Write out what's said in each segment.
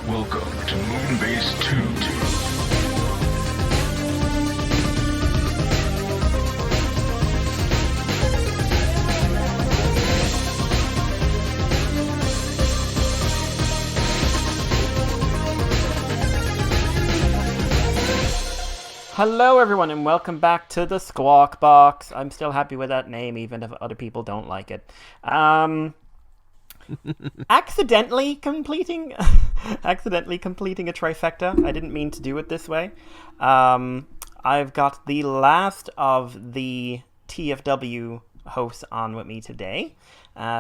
Welcome to Moonbase 2. Hello everyone and welcome back to the Squawkbox. I'm still happy with that name even if other people don't like it. Accidentally completing a trifecta. I didn't mean to do it this way. I've got the last of the TFW hosts on with me today.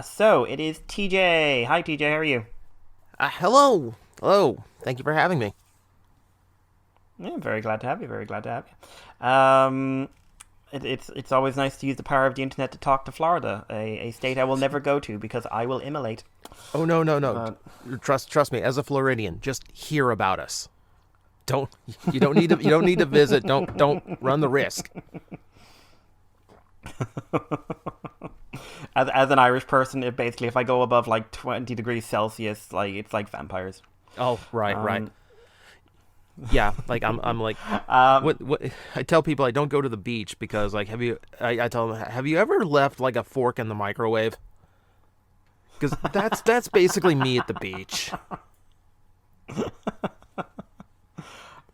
So it is TJ. Hi TJ, how are you? Hello. Thank you for having me. Yeah, I'm very glad to have you. It's always nice to use the power of the internet to talk to Florida, a state I will never go to because I will immolate. Oh no. Trust me. As a Floridian, just hear about us. You don't need to visit. Don't run the risk. As an Irish person, if I go above like 20 degrees Celsius, like it's like vampires. Oh right. Yeah, like I'm like what I tell people I don't go to the beach because like I tell them, have you ever left like a fork in the microwave? Because that's basically me at the beach.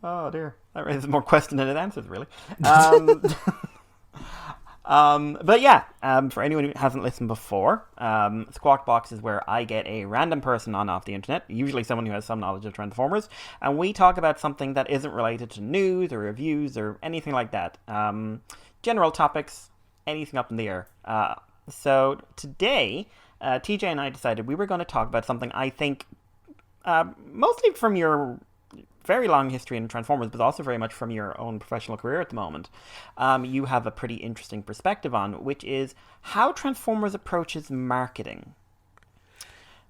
Oh dear, that raises more questions than it answers, really. But yeah, for anyone who hasn't listened before, Squawkbox is where I get a random person on off the internet, usually someone who has some knowledge of Transformers, and we talk about something that isn't related to news or reviews or anything like that. General topics, anything up in the air. So today, TJ and I decided we were going to talk about something I think, mostly from your very long history in Transformers, but also very much from your own professional career at the moment, you have a pretty interesting perspective on, which is how Transformers approaches marketing,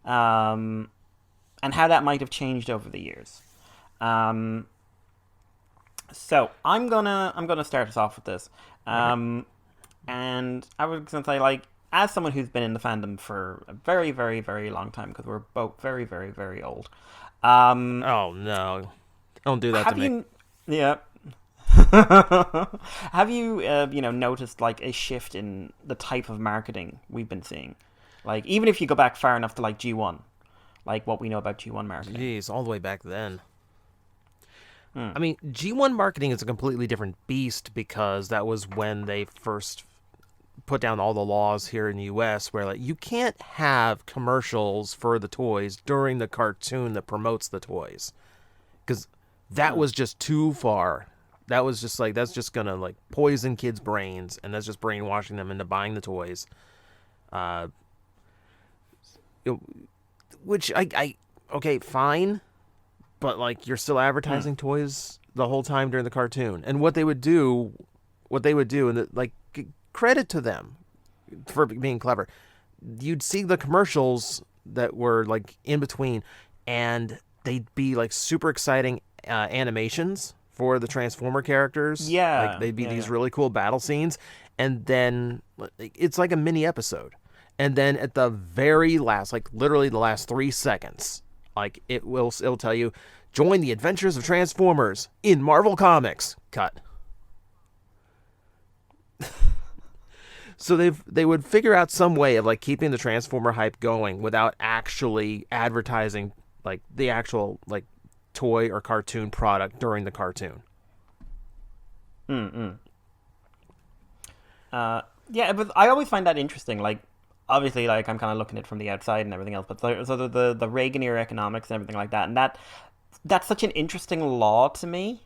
and how that might have changed over the years. So I'm gonna start us off with this, and I was gonna say, like, as someone who's been in the fandom for a very, very, very long time, because we're both very, very, very old. Oh no. Don't do that to me. Yeah. Have you, noticed like a shift in the type of marketing we've been seeing? Like, even if you go back far enough to like G1, like what we know about G1 marketing. Jeez, all the way back then. I mean, G1 marketing is a completely different beast because that was when they first put down all the laws here in the U.S. where like you can't have commercials for the toys during the cartoon that promotes the toys, because that was just too far. That was just like, that's just gonna like poison kids' brains, and that's just brainwashing them into buying the toys. Which I okay, fine, but like you're still advertising toys the whole time during the cartoon. And what they would do, and like credit to them for being clever. You'd see the commercials that were like in between, and they'd be like super exciting animations for the Transformer characters. Yeah, like they'd be these really cool battle scenes, and then it's like a mini episode, and then at the very last, like literally the last 3 seconds, like it'll tell you, join the adventures of Transformers in Marvel Comics. Cut. So they would figure out some way of like keeping the Transformer hype going without actually advertising like the actual like toy or cartoon product during the cartoon. Yeah, but I always find that interesting. Like, obviously, like I'm kind of looking at it from the outside and everything else, but the Reagan era economics and everything like that, and that's such an interesting law to me.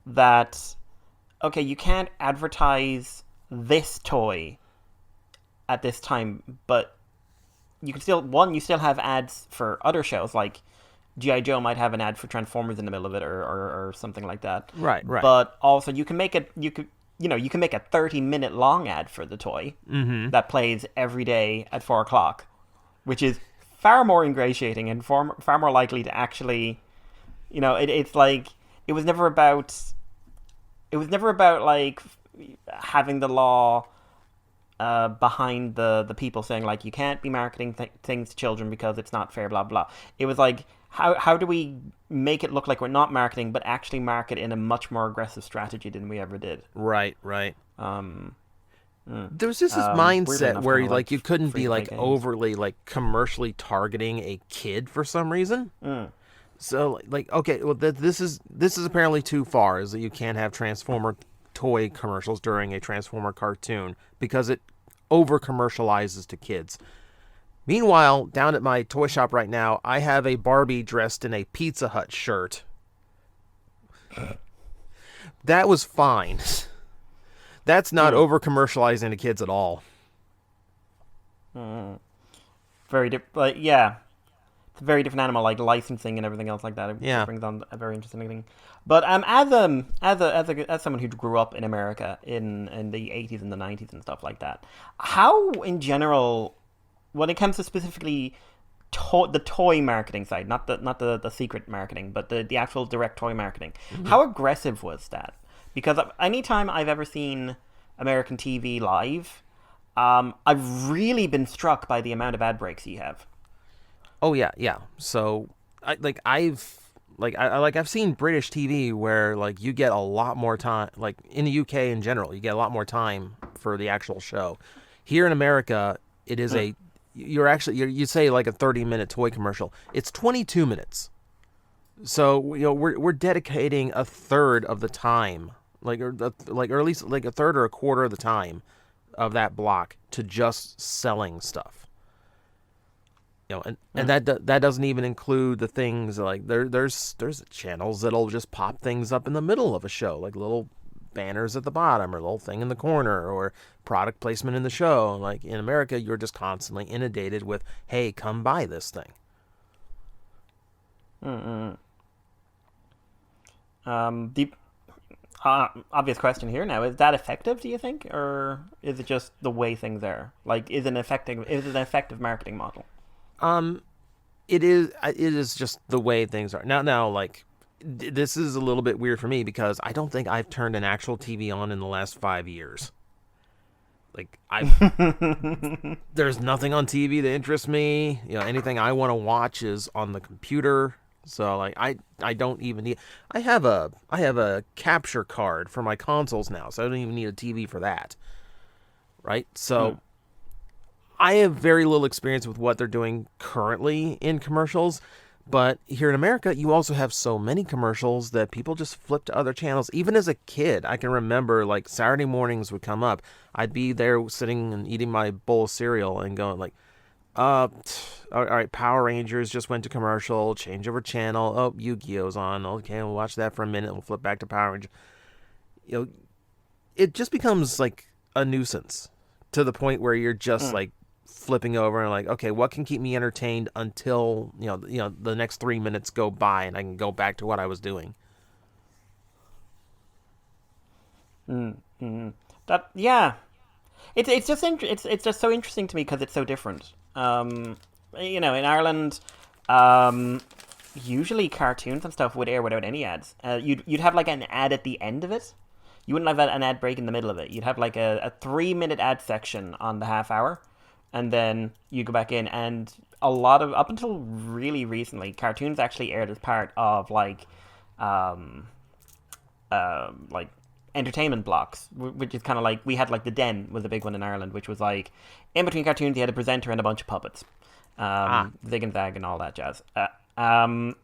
That, okay, you can't advertise this toy at this time, but you can still have ads for other shows, like G.I. Joe might have an ad for Transformers in the middle of it, or something like that. Right. But also you can make a 30-minute long ad for the toy that plays every day at 4:00, which is far more ingratiating and far more likely to actually, it's like it was never about like having the law behind the people saying like you can't be marketing things to children because it's not fair, blah blah. It was like how do we make it look like we're not marketing, but actually market in a much more aggressive strategy than we ever did. Right. There's just this mindset where like you couldn't be like overly like commercially targeting a kid for some reason. So like okay, well this is apparently too far, is that you can't have Transformer toy commercials during a Transformer cartoon because it over commercializes to kids. Meanwhile, down at my toy shop right now, I have a Barbie dressed in a Pizza Hut shirt. That was fine. That's not over commercializing to kids at all. Very different. Like, yeah, it's a very different animal, like licensing and everything else like that. It brings on a very interesting thing. But as someone who grew up in America in the 80s and the 90s and stuff like that, how in general, when it comes to specifically the toy marketing side, not the secret marketing, but the actual direct toy marketing, how aggressive was that? Because anytime I've ever seen American TV live, I've really been struck by the amount of ad breaks you have. Oh yeah. So I've seen British TV where like you get a lot more time, like in the UK in general, you get a lot more time for the actual show. Here in America, it is you say like a 30-minute toy commercial. It's 22 minutes. So we're dedicating a third of the time, or at least like a third or a quarter of the time of that block to just selling stuff. And that doesn't even include the things like there's channels that'll just pop things up in the middle of a show, like little banners at the bottom or a little thing in the corner or product placement in the show. Like in America, you're just constantly inundated with, hey, come buy this thing. The obvious question here now, is that effective, do you think, or is it just the way things are? Like, is it an effective marketing model? It is just the way things are now. Like, this is a little bit weird for me because I don't think I've turned an actual TV on in the last 5 years. Like, there's nothing on TV that interests me. Anything I want to watch is on the computer. So like I don't even need. I have a capture card for my consoles now, so I don't even need a TV for that. Right? So I have very little experience with what they're doing currently in commercials, but here in America, you also have so many commercials that people just flip to other channels. Even as a kid, I can remember like Saturday mornings would come up. I'd be there sitting and eating my bowl of cereal and going like, all right, Power Rangers just went to commercial, change over channel. Oh, Yu-Gi-Oh's on. Okay, we'll watch that for a minute. We'll flip back to Power Rangers. It just becomes like a nuisance to the point where you're just like flipping over and like, okay, what can keep me entertained until the next 3 minutes go by and I can go back to what I was doing. That it's just so interesting to me because it's so different. In Ireland, usually cartoons and stuff would air without any ads. You'd have like an ad at the end of it. You wouldn't have an ad break in the middle of it. You'd have like a 3-minute ad section on the half hour, and then you go back in. And a lot of, up until really recently, cartoons actually aired as part of like entertainment blocks, which is kind of like, we had like The Den was a big one in Ireland, which was like in between cartoons you had a presenter and a bunch of puppets, zig and zag and all that jazz, and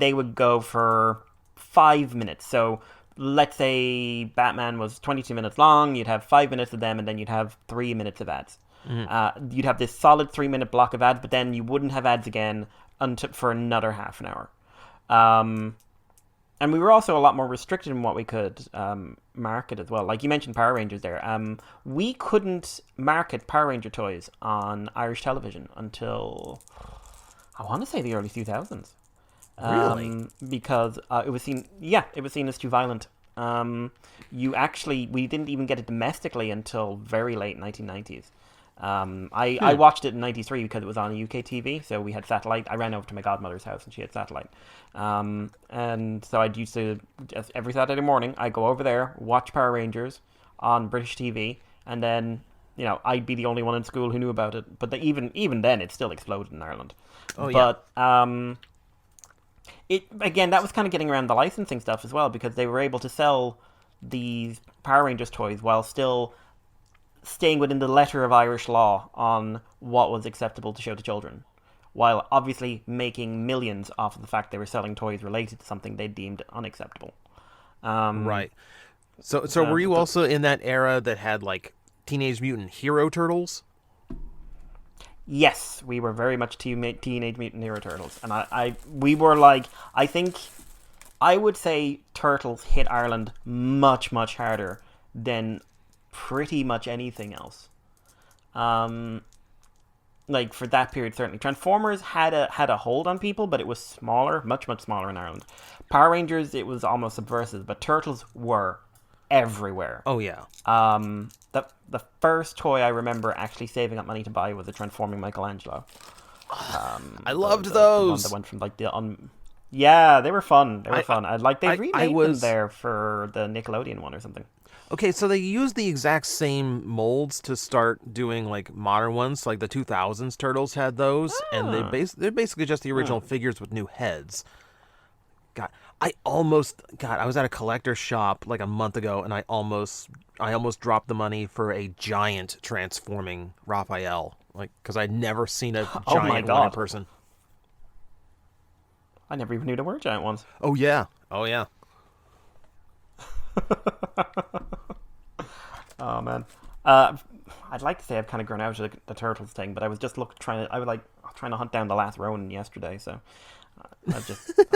they would go for 5 minutes. So let's say Batman was 22 minutes long, you'd have 5 minutes of them, and then you'd have 3 minutes of ads. You'd have this solid 3-minute block of ads, but then you wouldn't have ads again for another half an hour. And we were also a lot more restricted in what we could market as well. Like you mentioned Power Rangers there. We couldn't market Power Ranger toys on Irish television until, I want to say, the early 2000s. Really? Because it was seen as too violent. We didn't even get it domestically until very late 1990s. I watched it in 93 because it was on a UK TV, so we had satellite. I ran over to my godmother's house and she had satellite. And so I'd used to, just every Saturday morning, I'd go over there, watch Power Rangers on British TV, and then I'd be the only one in school who knew about it. But even then, it still exploded in Ireland. Oh, but that was kind of getting around the licensing stuff as well, because they were able to sell these Power Rangers toys while still staying within the letter of Irish law on what was acceptable to show to children, while obviously making millions off of the fact they were selling toys related to something they deemed unacceptable. Right. So were you also in that era that had like Teenage Mutant Hero Turtles? Yes, we were very much Teenage Mutant Hero Turtles, and we were like, I think I would say Turtles hit Ireland much, much harder than pretty much anything else. Like for that period, certainly. Transformers had a hold on people, but it was smaller, much, much smaller in Ireland. Power Rangers, it was almost subversive, but Turtles were everywhere. Oh yeah. The first toy I remember actually saving up money to buy was a transforming Michelangelo. I loved those. The one that went from like yeah, they were fun. They fun. They remade them there for the Nickelodeon one or something. Okay, so they used the exact same molds to start doing like modern ones, like the 2000s Turtles had those, and they're basically just the original figures with new heads. God, I was at a collector's shop like a month ago, and I almost dropped the money for a giant transforming Raphael, like because I'd never seen a giant one in person. I never even knew there were giant ones. Oh yeah. Oh man, I'd like to say I've kind of grown out of the Turtles thing, but I was just trying to hunt down the Last Ronin yesterday, so I'm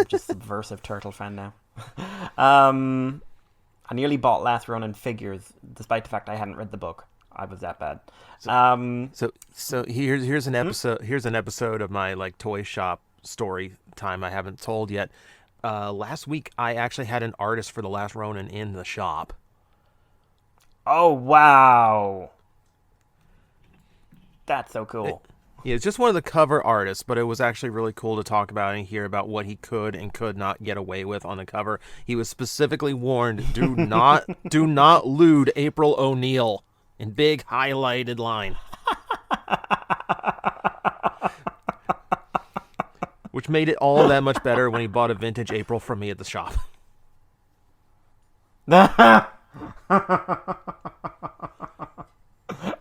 just subversive Turtle fan now. I nearly bought Last Ronin figures, despite the fact I hadn't read the book. I was that bad. So here's an episode. Here's an episode of my like toy shop story time I haven't told yet. Last week I actually had an artist for the Last Ronin in the shop. Oh wow, that's so cool. Yeah, it's just one of the cover artists, but it was actually really cool to talk about and hear about what he could and could not get away with on the cover. He was specifically warned, do not lewd April O'Neil in big highlighted line. Which made it all that much better when he bought a vintage April from me at the shop. I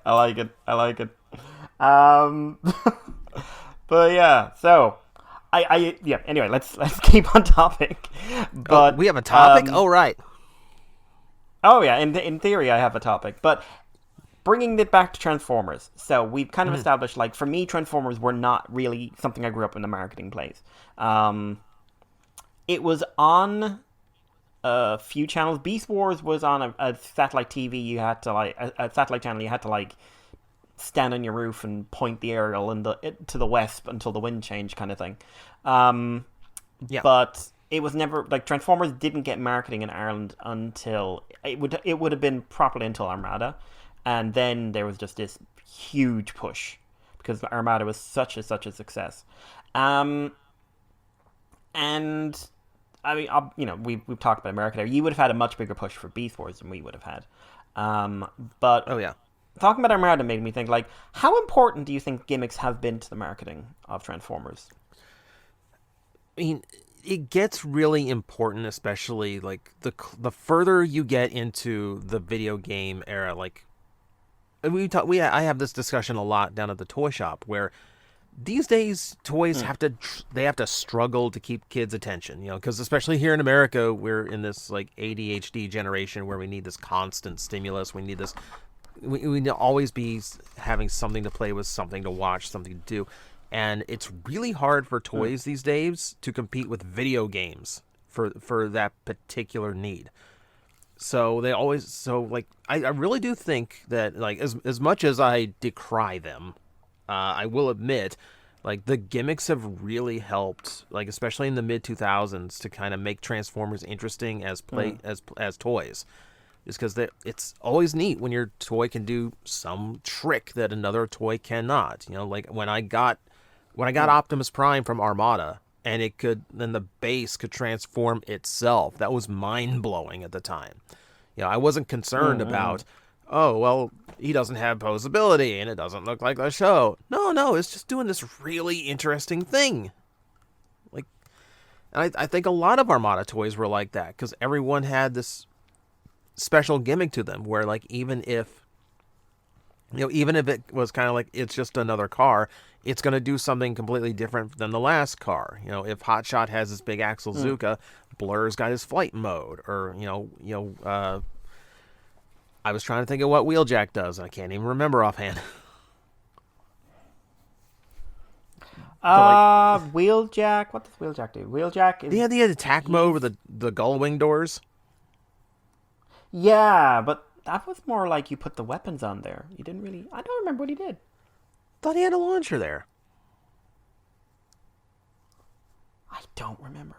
like it. But yeah, so anyway, let's keep on topic. But we have a topic? Right. Oh yeah, in theory I have a topic, but bringing it back to Transformers. So we've kind of established, like, for me, Transformers were not really something I grew up in the marketing place. It was on a few channels. Beast Wars was on a satellite TV. You had to a satellite channel. You had to like stand on your roof and point the aerial to the west until the wind changed, kind of thing. Yeah. But it was never like Transformers didn't get marketing in Ireland until it would have been properly until Armada, and then there was just this huge push because Armada was such a success. And I mean, we've talked about America there. You would have had a much bigger push for Beast Wars than we would have had. But oh yeah, talking about Armada made me think, like, how important do you think gimmicks have been to the marketing of Transformers? I mean, it gets really important, especially like the further you get into the video game era. Like I have this discussion a lot down at the toy shop where these days toys have to struggle to keep kids' attention, because especially here in America, we're in this like ADHD generation where we need this constant stimulus. We need this. We need to always be having something to play with, something to watch, something to do. And it's really hard for toys these days to compete with video games for that particular need. So I really do think that, like, as much as I decry them, I will admit, like, the gimmicks have really helped, like, especially in the mid-2000s, to kind of make Transformers interesting as toys. Just because it's always neat when your toy can do some trick that another toy cannot. Like when I got Optimus Prime from Armada, and then the base could transform itself. That was mind blowing at the time. I wasn't concerned about, oh well, he doesn't have posability and it doesn't look like the show. No, it's just doing this really interesting thing. Like, I think a lot of Armada toys were like that because everyone had this special gimmick to them where, like, even if it was kind of like it's just another car, it's going to do something completely different than the last car. If Hotshot has this big Axel Zuka, Blur's got his flight mode, or I was trying to think of what Wheeljack does. I can't even remember offhand. Wheeljack. What does Wheeljack do? Wheeljack is... Yeah, the attack mode with the gull wing doors. Yeah, but that was more like you put the weapons on there. You didn't really... I don't remember what he did. Thought he had a launcher there. I don't remember.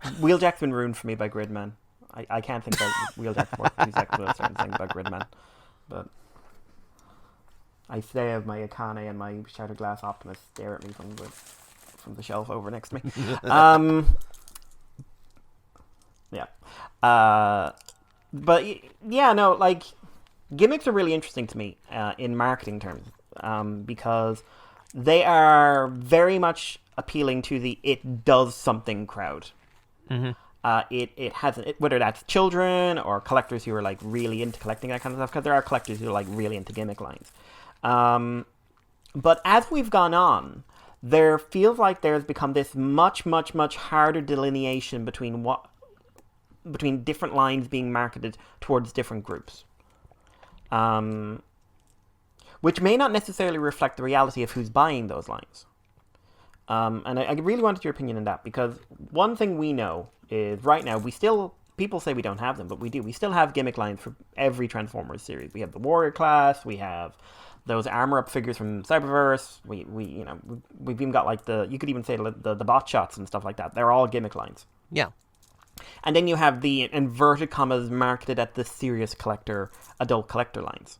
Wheeljack's been ruined for me by Gridman. I can't think about Wheeljack for 2 seconds without starting to think about Gridman. But I stay of my Akane and my Shattered Glass Optimus stare at me from the shelf over next to me. Yeah. But yeah, no, like, gimmicks are really interesting to me in marketing terms because they are very much appealing to the it does something crowd. Mm-hmm. It has, whether that's children or collectors who are like really into collecting that kind of stuff, because there are collectors who are like really into gimmick lines. But as we've gone on, there feels like there's become this much, much, much harder delineation between different lines being marketed towards different groups. Which may not necessarily reflect the reality of who's buying those lines. And I really wanted your opinion on that, because one thing we know is right now, people say we don't have them, but we do. We still have gimmick lines for every Transformers series. We have the Warrior class, we have those armor-up figures from Cyberverse, we've even got like you could even say the bot shots and stuff like that. They're all gimmick lines. Yeah. And then you have the inverted commas marketed at the serious collector, adult collector lines.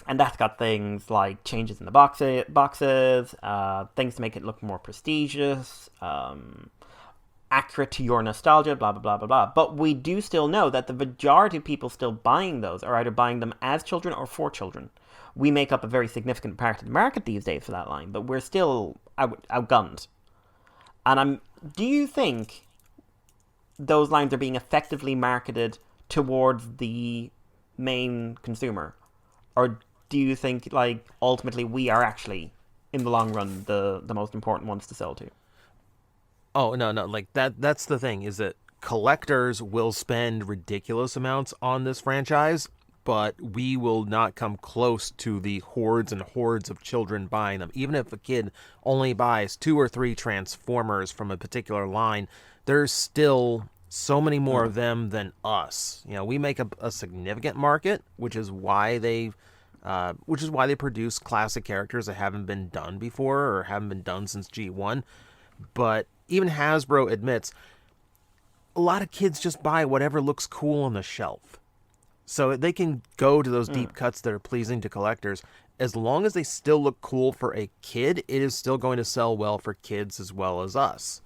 And that's got things like changes in the boxes, things to make it look more prestigious, accurate to your nostalgia, blah, blah, blah, blah, blah. But we do still know that the majority of people still buying those are either buying them as children or for children. We make up a very significant part of the market these days for that line, but we're still outgunned. And do you think those lines are being effectively marketed towards the main consumer? Or do you think, like, ultimately we are actually, in the long run, the most important ones to sell to? Oh, no, like, that's the thing, is that collectors will spend ridiculous amounts on this franchise, but we will not come close to the hordes and hordes of children buying them. Even if a kid only buys 2 or 3 Transformers from a particular line, there's still so many more of them than us. We make a significant market, which is why they produce classic characters that haven't been done before or haven't been done since G1. But even Hasbro admits a lot of kids just buy whatever looks cool on the shelf. So they can go to those deep cuts that are pleasing to collectors. As long as they still look cool for a kid, it is still going to sell well for kids as well as us.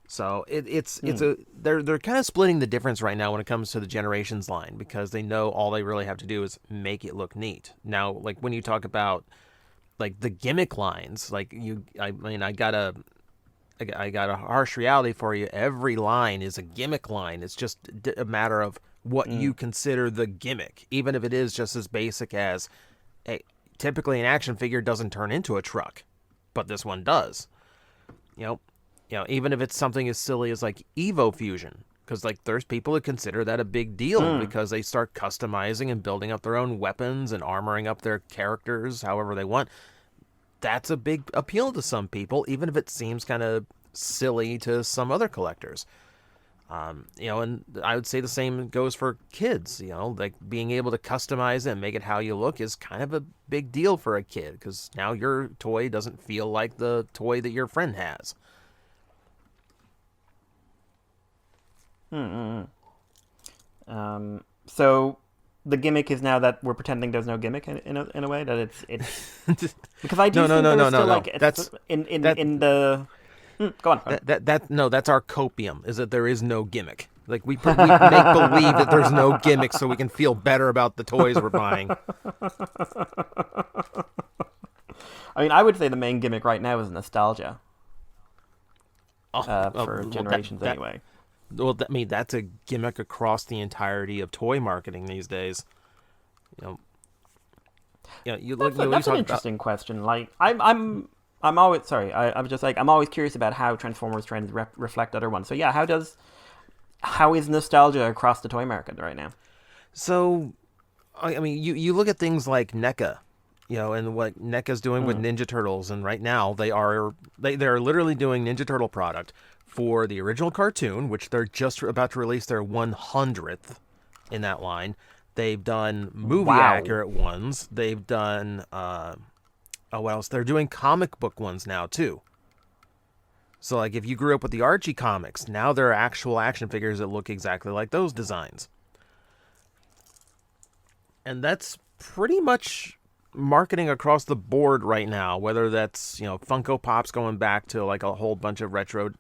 So they're kind of splitting the difference right now when it comes to the Generations line, because they know all they really have to do is make it look neat. Now, like when you talk about like the gimmick lines, like I got a harsh reality for you. Every line is a gimmick line. It's just a matter of what you consider the gimmick, even if it is just as basic as, hey, typically an action figure doesn't turn into a truck, but this one does. Even if it's something as silly as like Evo Fusion, because like there's people who consider that a big deal because they start customizing and building up their own weapons and armoring up their characters however they want. That's a big appeal to some people, even if it seems kind of silly to some other collectors. And I would say the same goes for kids. Like being able to customize it and make it how you look is kind of a big deal for a kid, because now your toy doesn't feel like the toy that your friend has. So the gimmick is now that we're pretending there's no gimmick in a way, that it's because I do no. Like that's in the go on. That's our copium, is that there is no gimmick. Like we make believe that there's no gimmick so we can feel better about the toys we're buying. I mean, I would say the main gimmick right now is nostalgia. Oh, For generations anyway. Well, I mean, that's a gimmick across the entirety of toy marketing these days. You look. That's an interesting question. Like, I'm always sorry. I was just like, I'm always curious about how Transformers trends reflect other ones. So yeah, how is nostalgia across the toy market right now? So, I mean, you look at things like NECA, and what NECA's doing with Ninja Turtles, and right now they're literally doing Ninja Turtle product for the original cartoon, which they're just about to release their 100th in that line. They've done movie accurate ones. They've done what else? They're doing comic book ones now too. So like if you grew up with the Archie comics, now there are actual action figures that look exactly like those designs. And that's pretty much marketing across the board right now, whether that's, Funko Pops going back to like a whole bunch of retro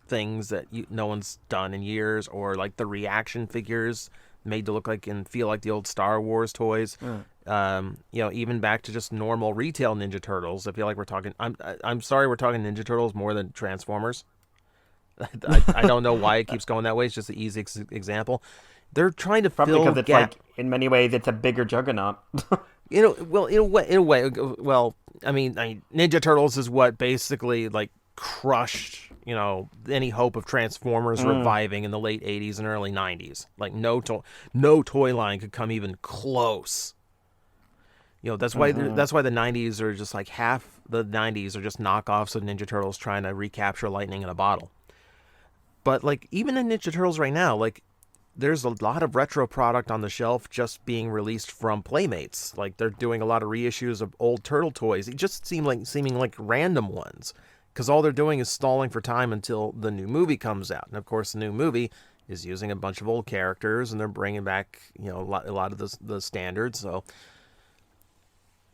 things that no one's done in years, or like the reaction figures made to look like and feel like the old Star Wars toys. Even back to just normal retail Ninja Turtles. I feel like we're talking. I'm sorry, we're talking Ninja Turtles more than Transformers. I don't know why it keeps going that way. It's just an easy example. They're trying to probably fill because it's gap. like in many ways it's a bigger juggernaut. In a way. Well, I mean, Ninja Turtles is what basically like crushed any hope of Transformers reviving in the late 80s and early 90s. Like no toy line could come even close. That's why the 90s are just like half the 90s are just knockoffs of Ninja Turtles trying to recapture lightning in a bottle. But like even in Ninja Turtles right now, like there's a lot of retro product on the shelf just being released from Playmates. Like they're doing a lot of reissues of old Turtle toys. It just seeming like random ones, because all they're doing is stalling for time until the new movie comes out. And of course, the new movie is using a bunch of old characters, and they're bringing back a lot of the standards. So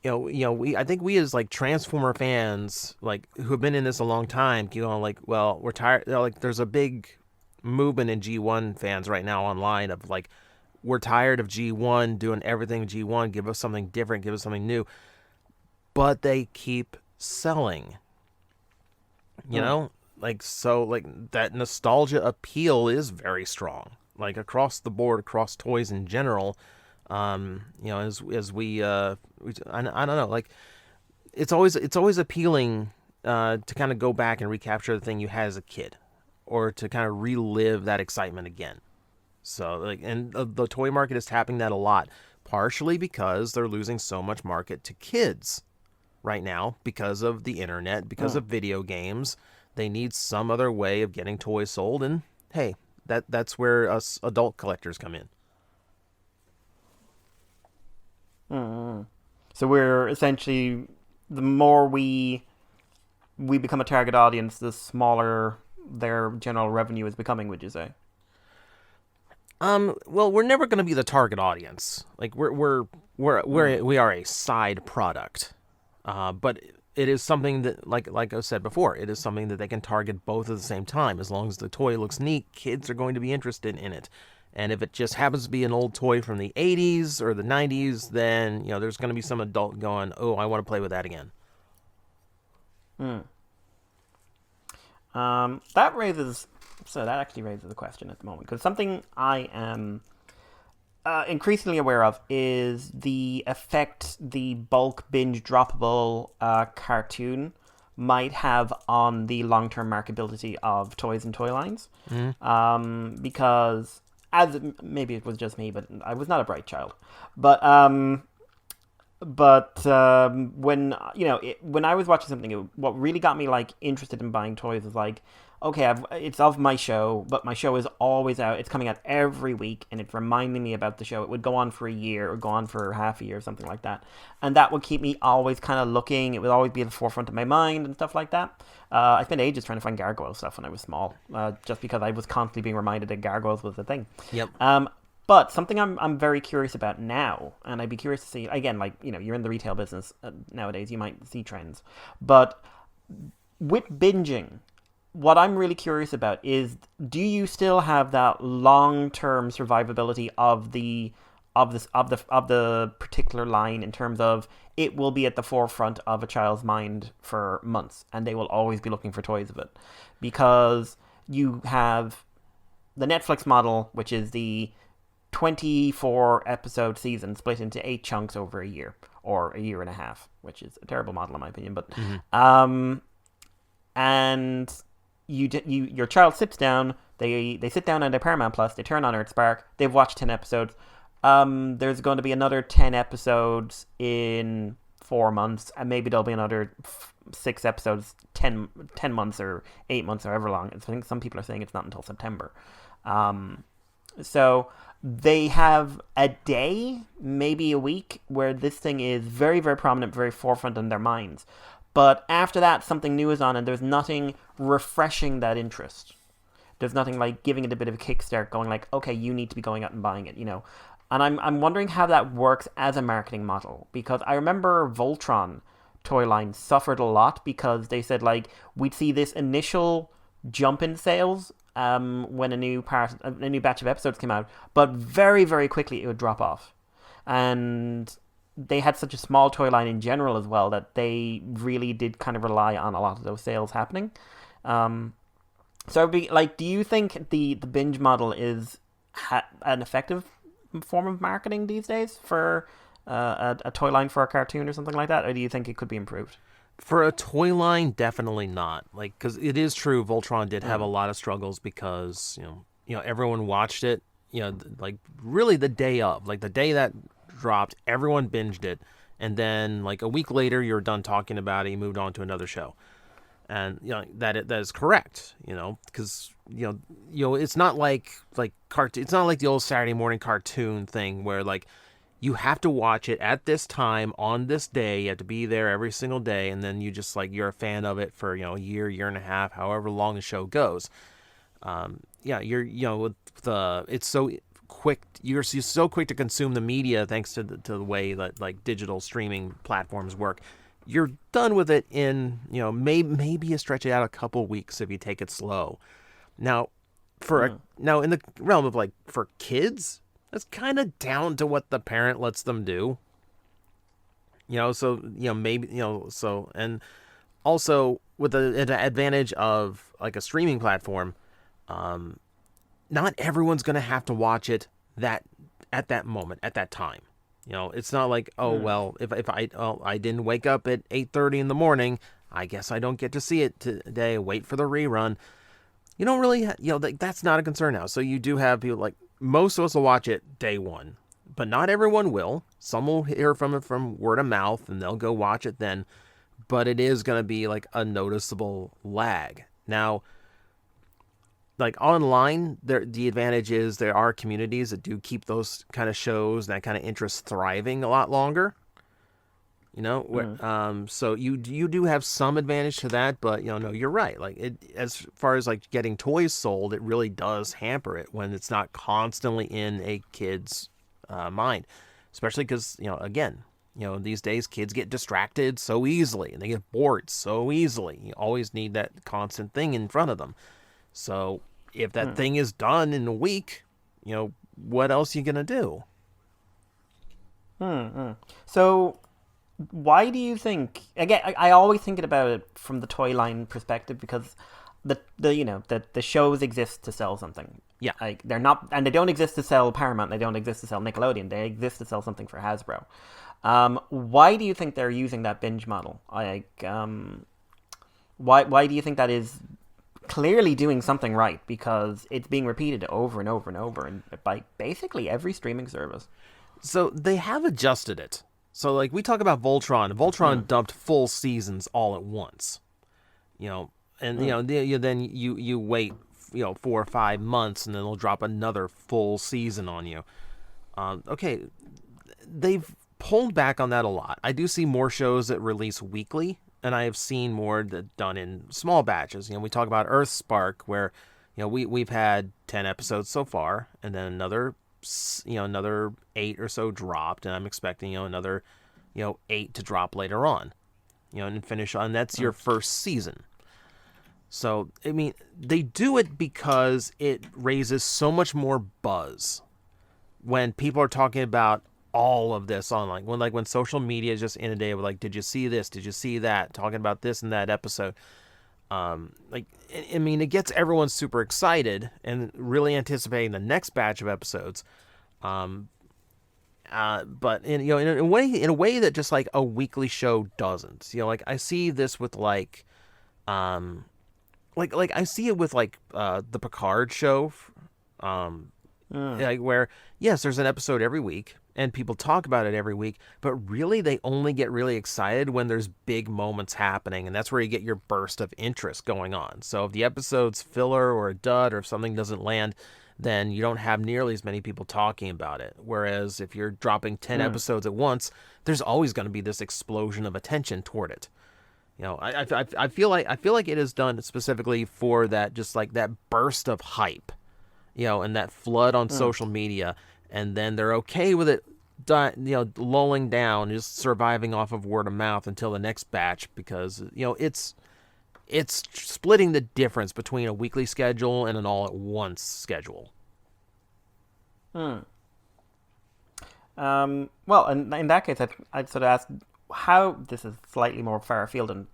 I think we as like Transformer fans, like who have been in this a long time, like, well, we're tired. Like there's a big movement in G1 fans right now online of like, we're tired of G1 doing everything G1. Give us something different. Give us something new. But they keep selling. Like that nostalgia appeal is very strong. Like across the board, across toys in general. As we I don't know, like it's always appealing to kind of go back and recapture the thing you had as a kid, or to kind of relive that excitement again. So like, and the toy market is tapping that a lot, partially because they're losing so much market to kids right now because of the internet, because of video games. They need some other way of getting toys sold, and hey, that's where us adult collectors come in. So we're essentially, the more we become a target audience, the smaller their general revenue is becoming, would you say? Well, we're never going to be the target audience. Like we are a side product. But it is something that, like I said before, it is something that they can target both at the same time. As long as the toy looks neat, kids are going to be interested in it. And if it just happens to be an old toy from the 80s or the 90s, then, there's going to be some adult going, oh, I want to play with that again. That actually raises the question at the moment, because something I am increasingly aware of is the effect the bulk binge droppable cartoon might have on the long-term marketability of toys and toy lines. Because maybe it was just me, but I was not a bright child. But when when I was watching something, what really got me like interested in buying toys was like, okay, it's of my show, but my show is always out. It's coming out every week, and it's reminding me about the show. It would go on for a year, or go on for half a year, or something like that. And that would keep me always kind of looking. It would always be at the forefront of my mind and stuff like that. I spent ages trying to find gargoyle stuff when I was small, just because I was constantly being reminded that gargoyles was a thing. Yep. But something I'm very curious about now, and I'd be curious to see, again, like, you're in the retail business nowadays, you might see trends. But with binging, what I'm really curious about is, do you still have that long-term survivability of the particular line, in terms of it will be at the forefront of a child's mind for months, and they will always be looking for toys of it, because you have the Netflix model, which is the 24 episode season split into 8 chunks over a year or a year and a half, which is a terrible model in my opinion. But and your child sits down. They sit down on their Paramount Plus. They turn on Earth Spark. They've watched 10 episodes. There's going to be another 10 episodes in 4 months, and maybe there'll be another 6 episodes 10 months or 8 months or however long. I think some people are saying it's not until September. So they have a day, maybe a week, where this thing is very, very prominent, very forefront in their minds. But after that, something new is on, and there's nothing refreshing that interest. There's nothing like giving it a bit of a kickstart, going like, okay, you need to be going out and buying it, And I'm wondering how that works as a marketing model, because I remember Voltron toy line suffered a lot because they said like we'd see this initial jump in sales when a new batch of episodes came out, but very, very quickly it would drop off. And they had such a small toy line in general as well that they really did kind of rely on a lot of those sales happening. So it'd be like, do you think the binge model is an effective form of marketing these days for a toy line for a cartoon or something like that, or do you think it could be improved? For a toy line, definitely not. Like, because it is true, Voltron did have a lot of struggles because everyone watched it. Like really the day of, like the day that dropped, everyone binged it, and then like a week later, you're done talking about it. You moved on to another show, and that is correct. Because it's not like it's not like the old Saturday morning cartoon thing where like you have to watch it at this time on this day. You have to be there every single day, and then you just like you're a fan of it for a year and a half, however long the show goes. With it's so quick. You're so quick to consume the media thanks to the way that like digital streaming platforms work. You're done with it in maybe you stretch it out a couple weeks if you take it slow. Now, now in the realm of like for kids, that's kind of down to what the parent lets them do. Maybe and also with the advantage of like a streaming platform, not everyone's going to have to watch it at that moment, at that time. It's not like, well, if I didn't wake up at 8:30 in the morning, I guess I don't get to see it today. Wait for the rerun. You don't really, that's not a concern now. So you do have people like most of us will watch it day one, but not everyone will. Some will hear from it from word of mouth, and they'll go watch it then. But it is going to be like a noticeable lag. Now, like online, the advantage is there are communities that do keep those kind of shows and that kind of interest thriving a lot longer. So you do have some advantage to that, but no, you're right. Like as far as like getting toys sold, it really does hamper it when it's not constantly in a kid's mind, especially because again, these days kids get distracted so easily and they get bored so easily. You always need that constant thing in front of them. So if that thing is done in a week, what else are you gonna do? So why do you think? Again, I always think about it from the toy line perspective, because the shows exist to sell something. Yeah, like they're not, and they don't exist to sell Paramount. They don't exist to sell Nickelodeon. They exist to sell something for Hasbro. Why do you think they're using that binge model? Why do you think that is clearly doing something right? Because it's being repeated over and over and over, and by basically every streaming service. So they have adjusted it. So, like, we talk about Voltron. Voltron dumped full seasons all at once. Then you wait, 4 or 5 months, and then they'll drop another full season on you. Okay, they've pulled back on that a lot. I do see more shows that release weekly, and I have seen more that done in small batches. We talk about Earth Spark, where, we've had 10 episodes so far, and then another 8 or so dropped, and I'm expecting another 8 to drop later on, and finish on. That's your first season. So, I mean, they do it because it raises so much more buzz when people are talking about all of this online. When social media is just inundated with, like, did you see this? Did you see that? Talking about this and that episode. I mean, it gets everyone super excited and really anticipating the next batch of episodes. But in a way that just like a weekly show doesn't. Like I see this with like I see it with like the Picard show, like where yes, there's an episode every week and people talk about it every week, but really they only get really excited when there's big moments happening, and that's where you get your burst of interest going on. So if the episode's filler or a dud or if something doesn't land, then you don't have nearly as many people talking about it. Whereas if you're dropping 10 episodes at once, there's always going to be this explosion of attention toward it. I feel like it is done specifically for that, just like that burst of hype, and that flood on social media, and then they're okay with it, lulling down, just surviving off of word of mouth until the next batch, because it's splitting the difference between a weekly schedule and an all-at-once schedule. Well, in that case, I'd sort of ask how, this is slightly more far afield than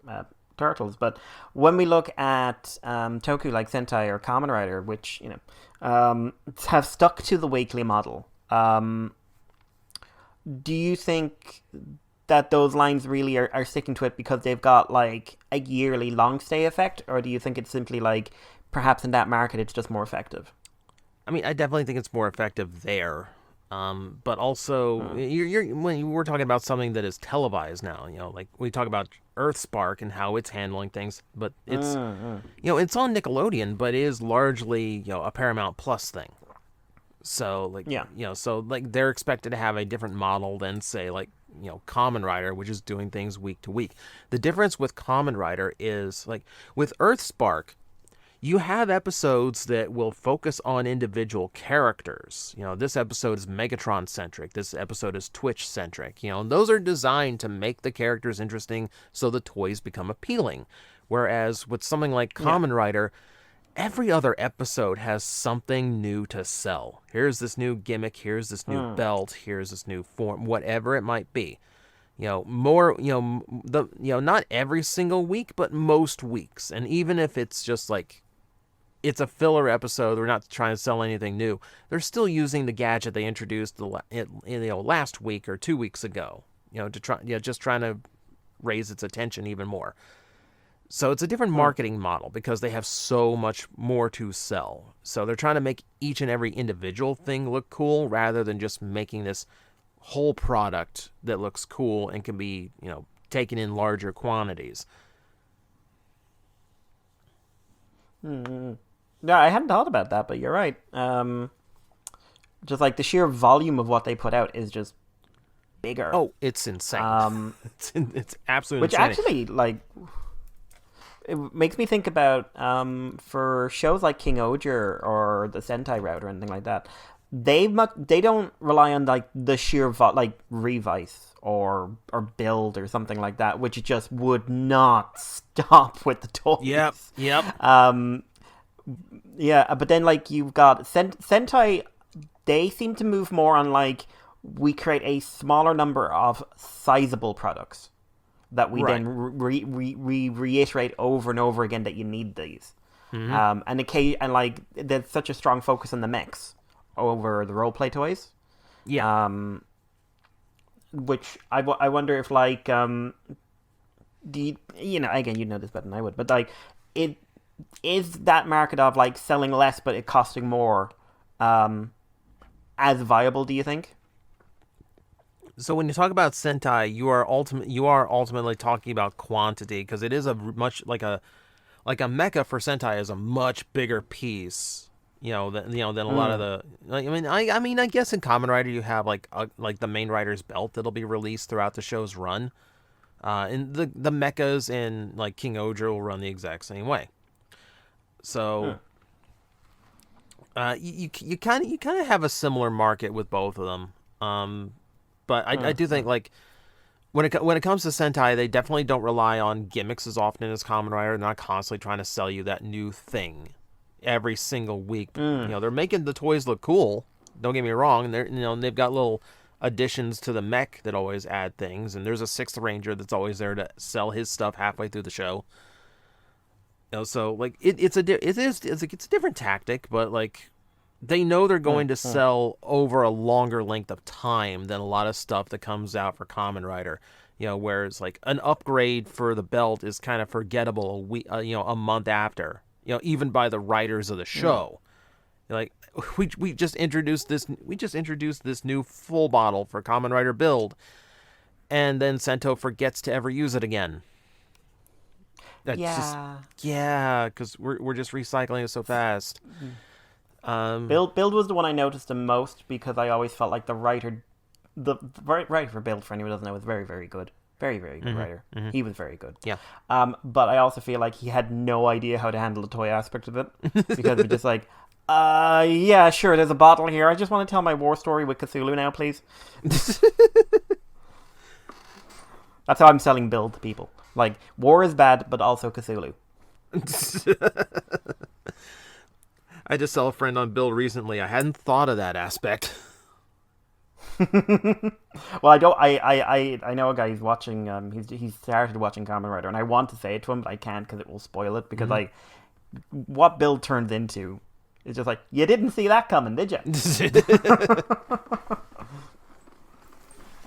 Turtles, but when we look at Toku like Sentai or Kamen Rider, which, have stuck to the weekly model, do you think that those lines really are sticking to it because they've got like a yearly long stay effect, or do you think it's simply like perhaps in that market it's just more effective? I mean, I definitely think it's more effective there, but also when we're talking about something that is televised now, like we talk about Earthspark and how it's handling things, but it's it's on Nickelodeon, but it is largely a Paramount Plus thing. So so like they're expected to have a different model than say like Kamen Rider, which is doing things week to week. The difference with Kamen Rider is like with Earthspark, you have episodes that will focus on individual characters. This episode is Megatron centric. This episode is Twitch centric. And those are designed to make the characters interesting so the toys become appealing. Whereas with something like Kamen Rider, every other episode has something new to sell. Here's this new gimmick, here's this new belt, here's this new form, whatever it might be. Not every single week, but most weeks. And even if it's just like it's a filler episode, they're not trying to sell anything new, they're still using the gadget they introduced last week or 2 weeks ago, to try just trying to raise its attention even more. So it's a different marketing model because they have so much more to sell. So they're trying to make each and every individual thing look cool rather than just making this whole product that looks cool and can be, taken in larger quantities. No, I hadn't thought about that, but you're right. Just like the sheer volume of what they put out is just bigger. Oh, it's insane. It's absolutely which insane. Which actually, like, it makes me think about for shows like King Oger or the Sentai route or anything like that, they don't rely on like the sheer Revice or Build or something like that, which just would not stop with the toys. Yep. Yeah, but then like you've got Sentai, they seem to move more on like we create a smaller number of sizable products that we then reiterate over and over again that you need these. And like there's such a strong focus on the mechs over the roleplay toys. Yeah. Which I wonder if like again, you know this better than I would, but like it is that market of like selling less but it costing more as viable, do you think? So when you talk about Sentai, you are ultimately talking about quantity, because it is a much like a mecha for Sentai is a much bigger piece, than a lot of the. I mean, I guess in Kamen Rider you have like the main rider's belt that'll be released throughout the show's run, and the mechas in like King Oger will run the exact same way. So. You kind of have a similar market with both of them. But I do think like when it comes to Sentai, they definitely don't rely on gimmicks as often as Kamen Rider. They're not constantly trying to sell you that new thing every single week. They're making the toys look cool. Don't get me wrong. They're they've got little additions to the mech that always add things, and there's a Sixth Ranger that's always there to sell his stuff halfway through the show. So like it's a different tactic, but like they know they're going to sell over a longer length of time than a lot of stuff that comes out for Kamen Rider. Whereas like an upgrade for the belt is kind of forgettable a month after. Even by the writers of the show. Like we just introduced this new full bottle for Kamen Rider Build, and then Sento forgets to ever use it again. That's because we're just recycling it so fast. Build was the one I noticed the most because I always felt like the writer for Build, for anyone who doesn't know, was very, very good. Very, very good writer. Mm-hmm. He was very good. Yeah. But I also feel like he had no idea how to handle the toy aspect of it. Because it's just like, yeah, sure, there's a bottle here. I just want to tell my war story with Cthulhu now, please. That's how I'm selling Build to people. Like, war is bad, but also Cthulhu. I just saw a friend on Build recently. I hadn't thought of that aspect. Well, I know a guy who's watching. He's started watching Kamen Rider, and I want to say it to him, but I can't because it will spoil it. Because like, what Build turns into is just like, you didn't see that coming, did you?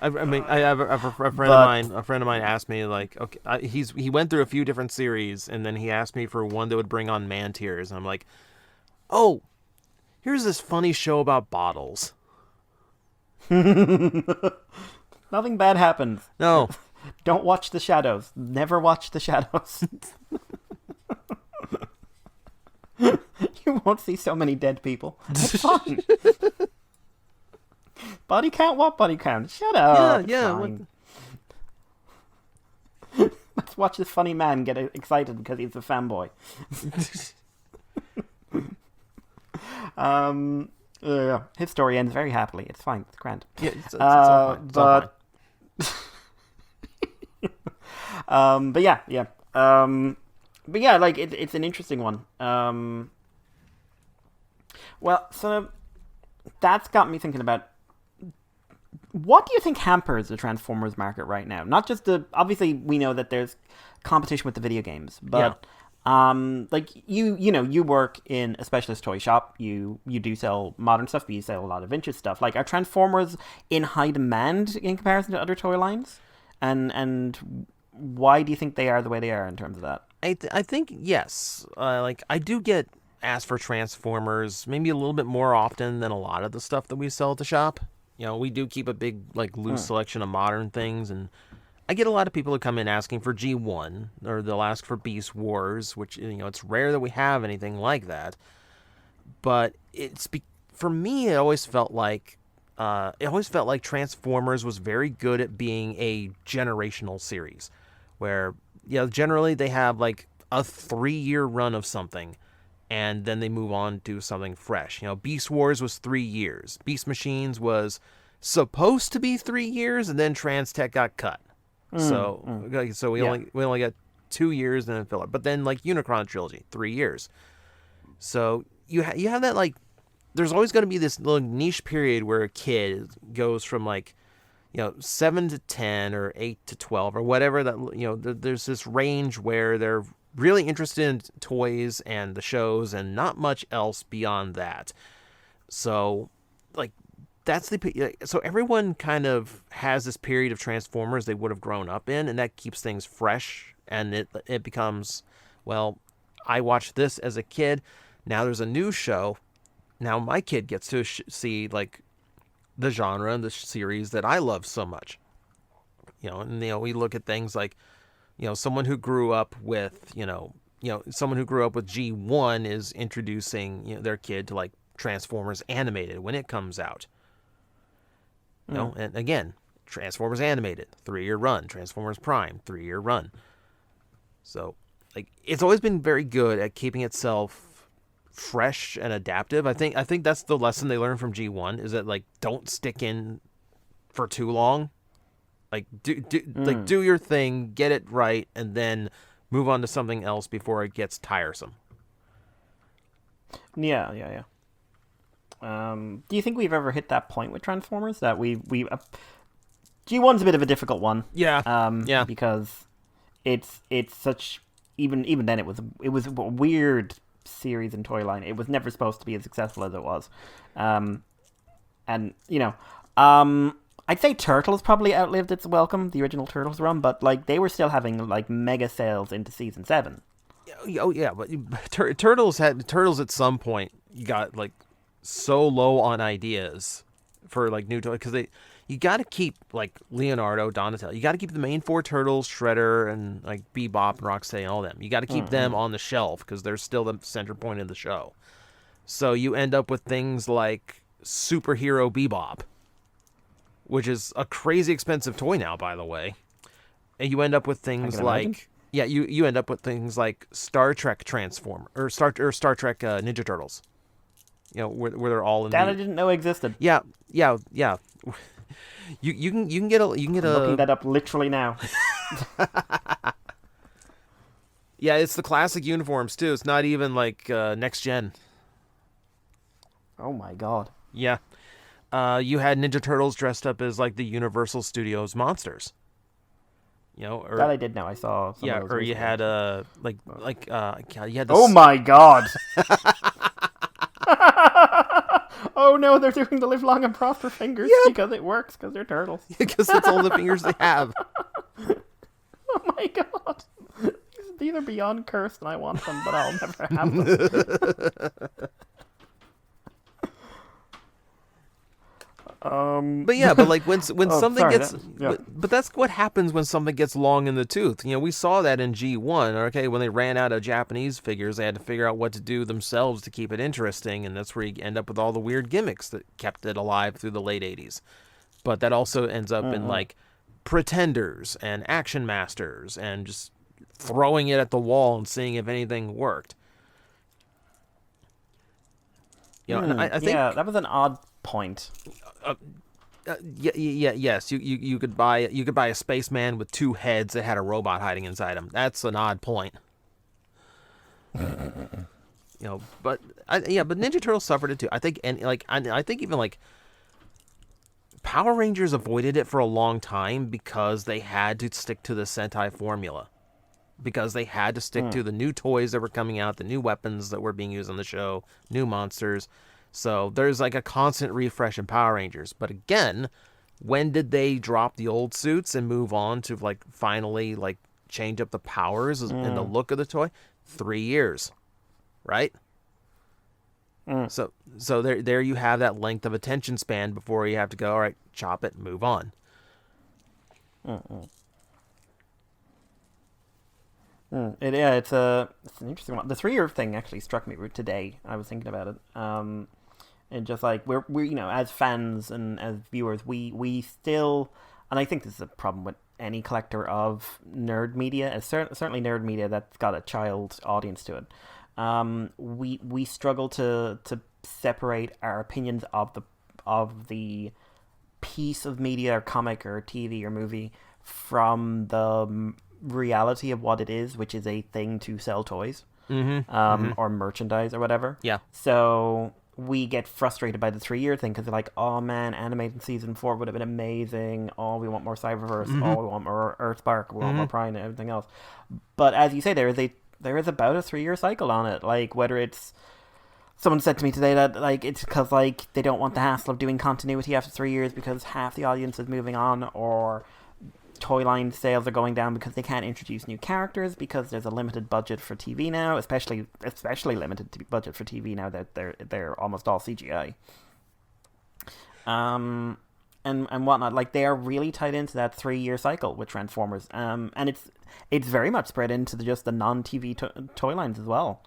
I mean, I have a friend of mine. A friend of mine asked me like, okay, he went through a few different series, and then he asked me for one that would bring on man tears, and I'm like, oh, here's this funny show about bottles. Nothing bad happens. No. Don't watch the shadows. Never watch the shadows. You won't see so many dead people. It's fine. Body count? What body count? Shut up. Yeah. Let's watch this funny man get excited because he's a fanboy. His story ends very happily. It's fine. It's grand. Yeah, it's all fine. It's all fine. But yeah. But yeah, like it's an interesting one. Well, so that's got me thinking about, what do you think hampers the Transformers market right now? Not just obviously we know that there's competition with the video games, but like you work in a specialist toy shop. You do sell modern stuff, but you sell a lot of vintage stuff. Like, are Transformers in high demand in comparison to other toy lines? And why do you think they are the way they are in terms of that? I think yes. Like, I do get asked for Transformers maybe a little bit more often than a lot of the stuff that we sell at the shop. We do keep a big loose selection of modern things, and I get a lot of people who come in asking for G1, or they'll ask for Beast Wars, which, it's rare that we have anything like that. But for me, it always felt like Transformers was very good at being a generational series, where generally they have like a 3-year run of something, and then they move on to something fresh. Beast Wars was 3 years. Beast Machines was supposed to be 3 years, and then Trans-Tech got cut. So we only got 2 years and then fill it. But then like Unicron trilogy, 3 years. So you have that, like, there's always going to be this little niche period where a kid goes from 7 to 10 or 8 to 12 or whatever that, there's this range where they're really interested in toys and the shows and not much else beyond that. So like, so everyone kind of has this period of Transformers they would have grown up in, and that keeps things fresh, and it becomes, well, I watched this as a kid, now there's a new show, now my kid gets to see like the genre and the series that I love so much. And we look at things like, someone who grew up with G1 is introducing their kid to like Transformers Animated when it comes out. And again, Transformers Animated, 3-year run. Transformers Prime, 3-year run. So, like, it's always been very good at keeping itself fresh and adaptive. I think that's the lesson they learned from G1, is that, like, don't stick in for too long. Like do your thing, get it right, and then move on to something else before it gets tiresome. Yeah. Do you think we've ever hit that point with Transformers that we G1's a bit of a difficult one? Yeah. Because it's such even then it was a weird series and toy line. It was never supposed to be as successful as it was, and I'd say Turtles probably outlived its welcome, the original Turtles run, but like they were still having like mega sales into season 7. Oh yeah, but Turtles at some point got like so low on ideas for like new toys because you got to keep like Leonardo, Donatello. You got to keep the main 4 Turtles, Shredder, and like Bebop and Rocksteady and all them. You got to keep them on the shelf because they're still the center point of the show. So you end up with things like Superhero Bebop, which is a crazy expensive toy now, by the way. And you end up with things like you end up with things like Star Trek Transform or Star Trek Ninja Turtles. Where they're all in. That I didn't know existed. Yeah. You can get a looking that up literally now. Yeah, it's the classic uniforms too. It's not even like next gen. Oh my god. Yeah. You had Ninja Turtles dressed up as like the Universal Studios monsters. Or, that I did know. I saw. Yeah, or you had you had. Oh my god. Oh no, they're doing the live long and prosper fingers because it works because they're turtles. Because that's all the fingers they have. Oh my god. These are beyond cursed and I want them, but I'll never have them. But like when something gets, yeah. but that's what happens when something gets long in the tooth. We saw that in G1. Okay, when they ran out of Japanese figures, they had to figure out what to do themselves to keep it interesting, and that's where you end up with all the weird gimmicks that kept it alive through the late '80s. But that also ends up in like Pretenders and Action Masters, and just throwing it at the wall and seeing if anything worked. And I think that was an odd point. Yes. You could buy a spaceman with 2 heads that had a robot hiding inside him. That's an odd point. But Ninja Turtles suffered it too. I think, and like I think even like Power Rangers avoided it for a long time because they had to stick to the Sentai formula. Because they had to stick to the new toys that were coming out, the new weapons that were being used on the show, new monsters. So there's like a constant refresh in Power Rangers. But again, when did they drop the old suits and move on to like finally like change up the powers and the look of the toy? 3 years, right? So there you have that length of attention span before you have to go, all right, chop it, move on. It's an interesting one. The 3-year thing actually struck me today. I was thinking about it. And just like we're as fans and as viewers, we still, and I think this is a problem with any collector of nerd media, certainly nerd media that's got a child audience to it. We struggle to separate our opinions of the piece of media or comic or TV or movie from the reality of what it is, which is a thing to sell toys or merchandise or whatever. Yeah. So we get frustrated by the 3-year thing because they're like, oh man, animated season 4 would have been amazing. Oh, we want more Cyberverse. Oh, we want more Earthspark. We want more Prime and everything else. But as you say, there is about a 3-year cycle on it. Like whether it's someone said to me today that like it's because like they don't want the hassle of doing continuity after 3 years because half the audience is moving on, or toy line sales are going down because they can't introduce new characters because there's a limited budget for TV now, especially limited budget for TV now that they're almost all CGI. And whatnot. Like they are really tied into that 3-year cycle with Transformers. And it's very much spread into just the non-TV toy lines as well.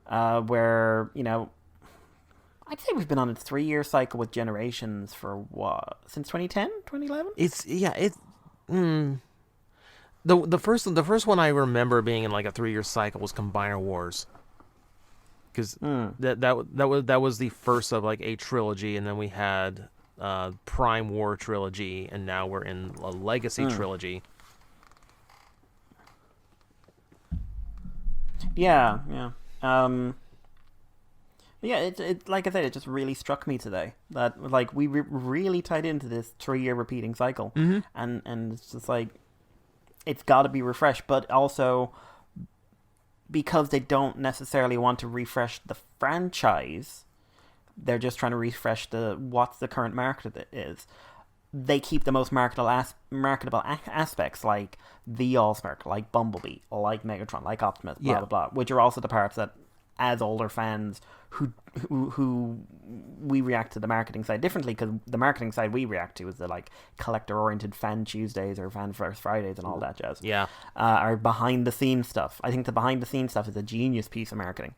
Where I'd say we've been on a 3-year cycle with Generations for what, since 2010, 2011? The first one I remember being in like a 3-year cycle was Combiner Wars, because that was the first of like a trilogy, and then we had Prime War trilogy, and now we're in a Legacy trilogy. Yeah. Yeah, it like I said, it just really struck me today that like we really tied into this 3-year repeating cycle, and it's just like it's got to be refreshed, but also because they don't necessarily want to refresh the franchise, they're just trying to refresh what's the current market is. They keep the most marketable aspects, like the Allspark, like Bumblebee, like Megatron, like Optimus, blah blah blah, which are also the parts that, as older fans who we react to the marketing side differently, because the marketing side we react to is the like collector oriented Fan Tuesdays or Fan First Fridays and all that jazz. Yeah, our behind the scenes stuff. I think the behind the scenes stuff is a genius piece of marketing.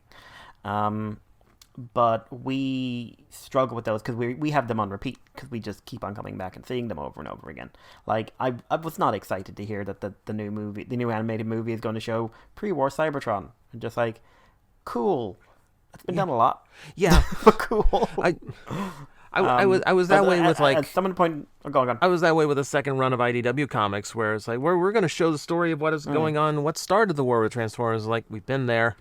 But we struggle with those because we have them on repeat because we just keep on coming back and seeing them over and over again. Like I was not excited to hear that the new animated movie is going to show pre-war Cybertron, and just like, cool. It's been done a lot. Yeah, but cool. I was that way with like at some point. Oh, go on. I was that way with the second run of IDW comics, where it's like we're going to show the story of what is going on, what started the war with Transformers. Like, we've been there.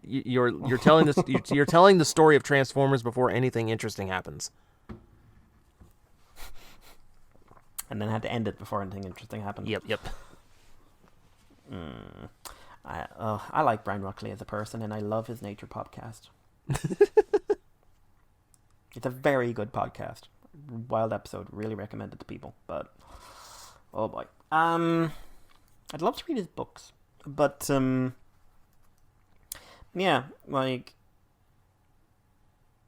You're telling this. You're telling the story of Transformers before anything interesting happens. And then had to end it before anything interesting happened. Yep. I like Brian Ruckley as a person, and I love his Nature podcast. It's a very good podcast. Wild episode. Really recommend it to people. But oh boy, I'd love to read his books, but yeah, like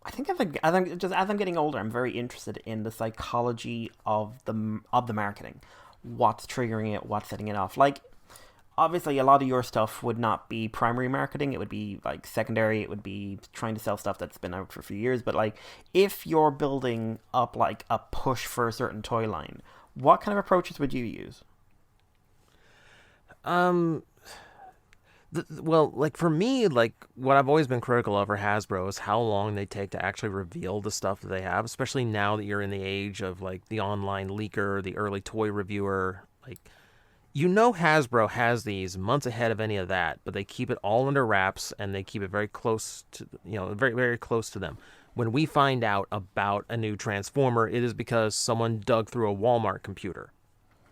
I think as I'm getting older, I'm very interested in the psychology of the marketing. What's triggering it? What's setting it off? Like, obviously, a lot of your stuff would not be primary marketing. It would be like secondary. It would be trying to sell stuff that's been out for a few years. But like, if you're building up like a push for a certain toy line, what kind of approaches would you use? Well, like for me, like what I've always been critical of for Hasbro is how long they take to actually reveal the stuff that they have, especially now that you're in the age of like the online leaker, the early toy reviewer. Like, you know, Hasbro has these months ahead of any of that, but they keep it all under wraps and they keep it very close to, very, very close to them. When we find out about a new Transformer, it is because someone dug through a Walmart computer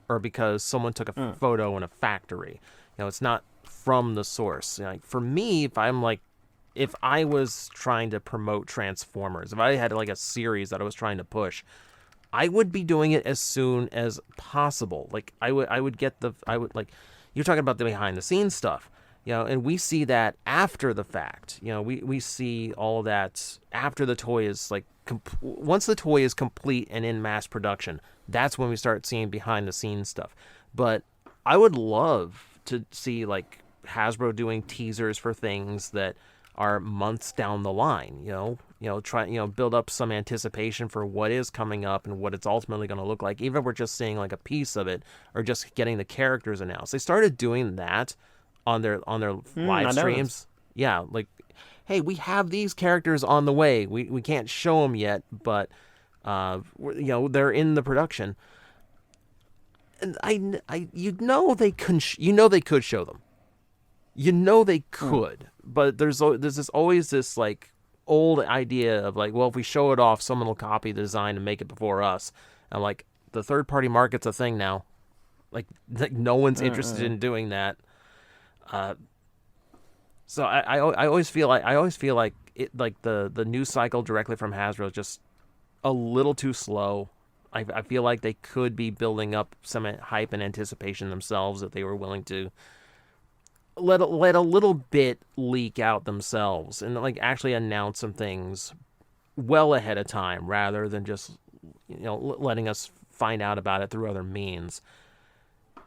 or because someone took a photo in a factory. It's not from the source. Like, for me, if I was trying to promote Transformers, if I had like a series that I was trying to push, I would be doing it as soon as possible. Like, you're talking about the behind the scenes stuff, and we see that after the fact. We see all that after the toy is like, once the toy is complete and in mass production, that's when we start seeing behind the scenes stuff. But I would love to see like Hasbro doing teasers for things that are months down the line, build up some anticipation for what is coming up and what it's ultimately going to look like, even if we're just seeing like a piece of it or just getting the characters announced. They started doing that on their live streams. Yeah, like, hey, we have these characters on the way. We can't show them yet, but they're in the production. And they could show them. They could, but there's always this like old idea of like, well, if we show it off, someone will copy the design and make it before us. I'm like, the third party market's a thing now. Like no one's interested in doing that. So I always feel like it, like the news cycle directly from Hasbro is just a little too slow. I feel like they could be building up some hype and anticipation themselves if they were willing to let a little bit leak out themselves and like actually announce some things well ahead of time rather than just letting us find out about it through other means.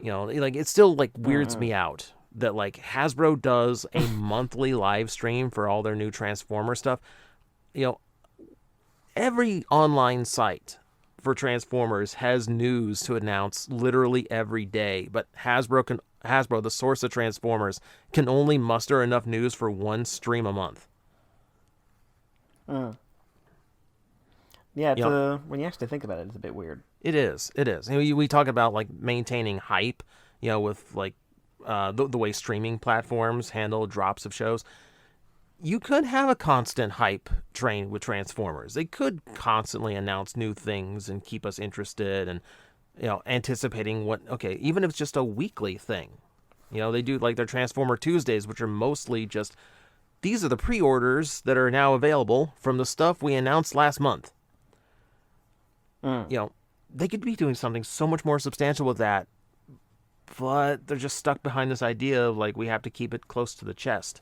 Like, it still like weirds me out that like Hasbro does a monthly live stream for all their new Transformer stuff. Every online site for Transformers has news to announce literally every day, but Hasbro, the source of Transformers, can only muster enough news for one stream a month. Yeah, it's You know, when you actually think about it, it's a bit weird. it is. It is. We talk about like maintaining hype, with like the way streaming platforms handle drops of shows. You could have a constant hype train with Transformers. They could constantly announce new things and keep us interested and anticipating even if it's just a weekly thing. They do like their Transformer Tuesdays, which are mostly just these are the pre-orders that are now available from the stuff we announced last month. They could be doing something so much more substantial with that, but they're just stuck behind this idea of like we have to keep it close to the chest.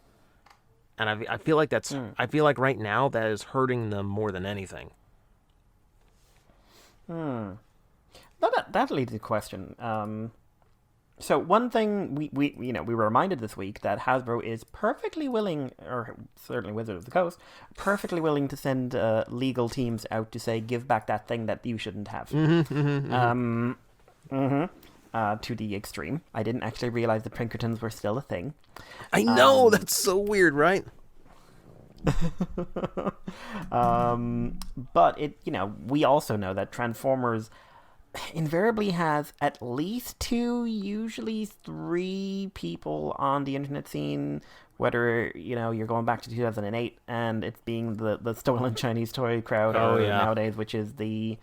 And I feel like I feel like right now that is hurting them more than anything. That leads to a question. So one thing we were reminded this week that Hasbro is perfectly willing, or certainly Wizard of the Coast, perfectly willing to send legal teams out to say, give back that thing that you shouldn't have. To the extreme. I didn't actually realize the Pinkertons were still a thing. I know, that's so weird, right? But we also know that Transformers invariably has at least 2, usually 3 people on the internet scene, whether you're going back to 2008 and it's being the stolen Chinese toy crowd, nowadays, which is the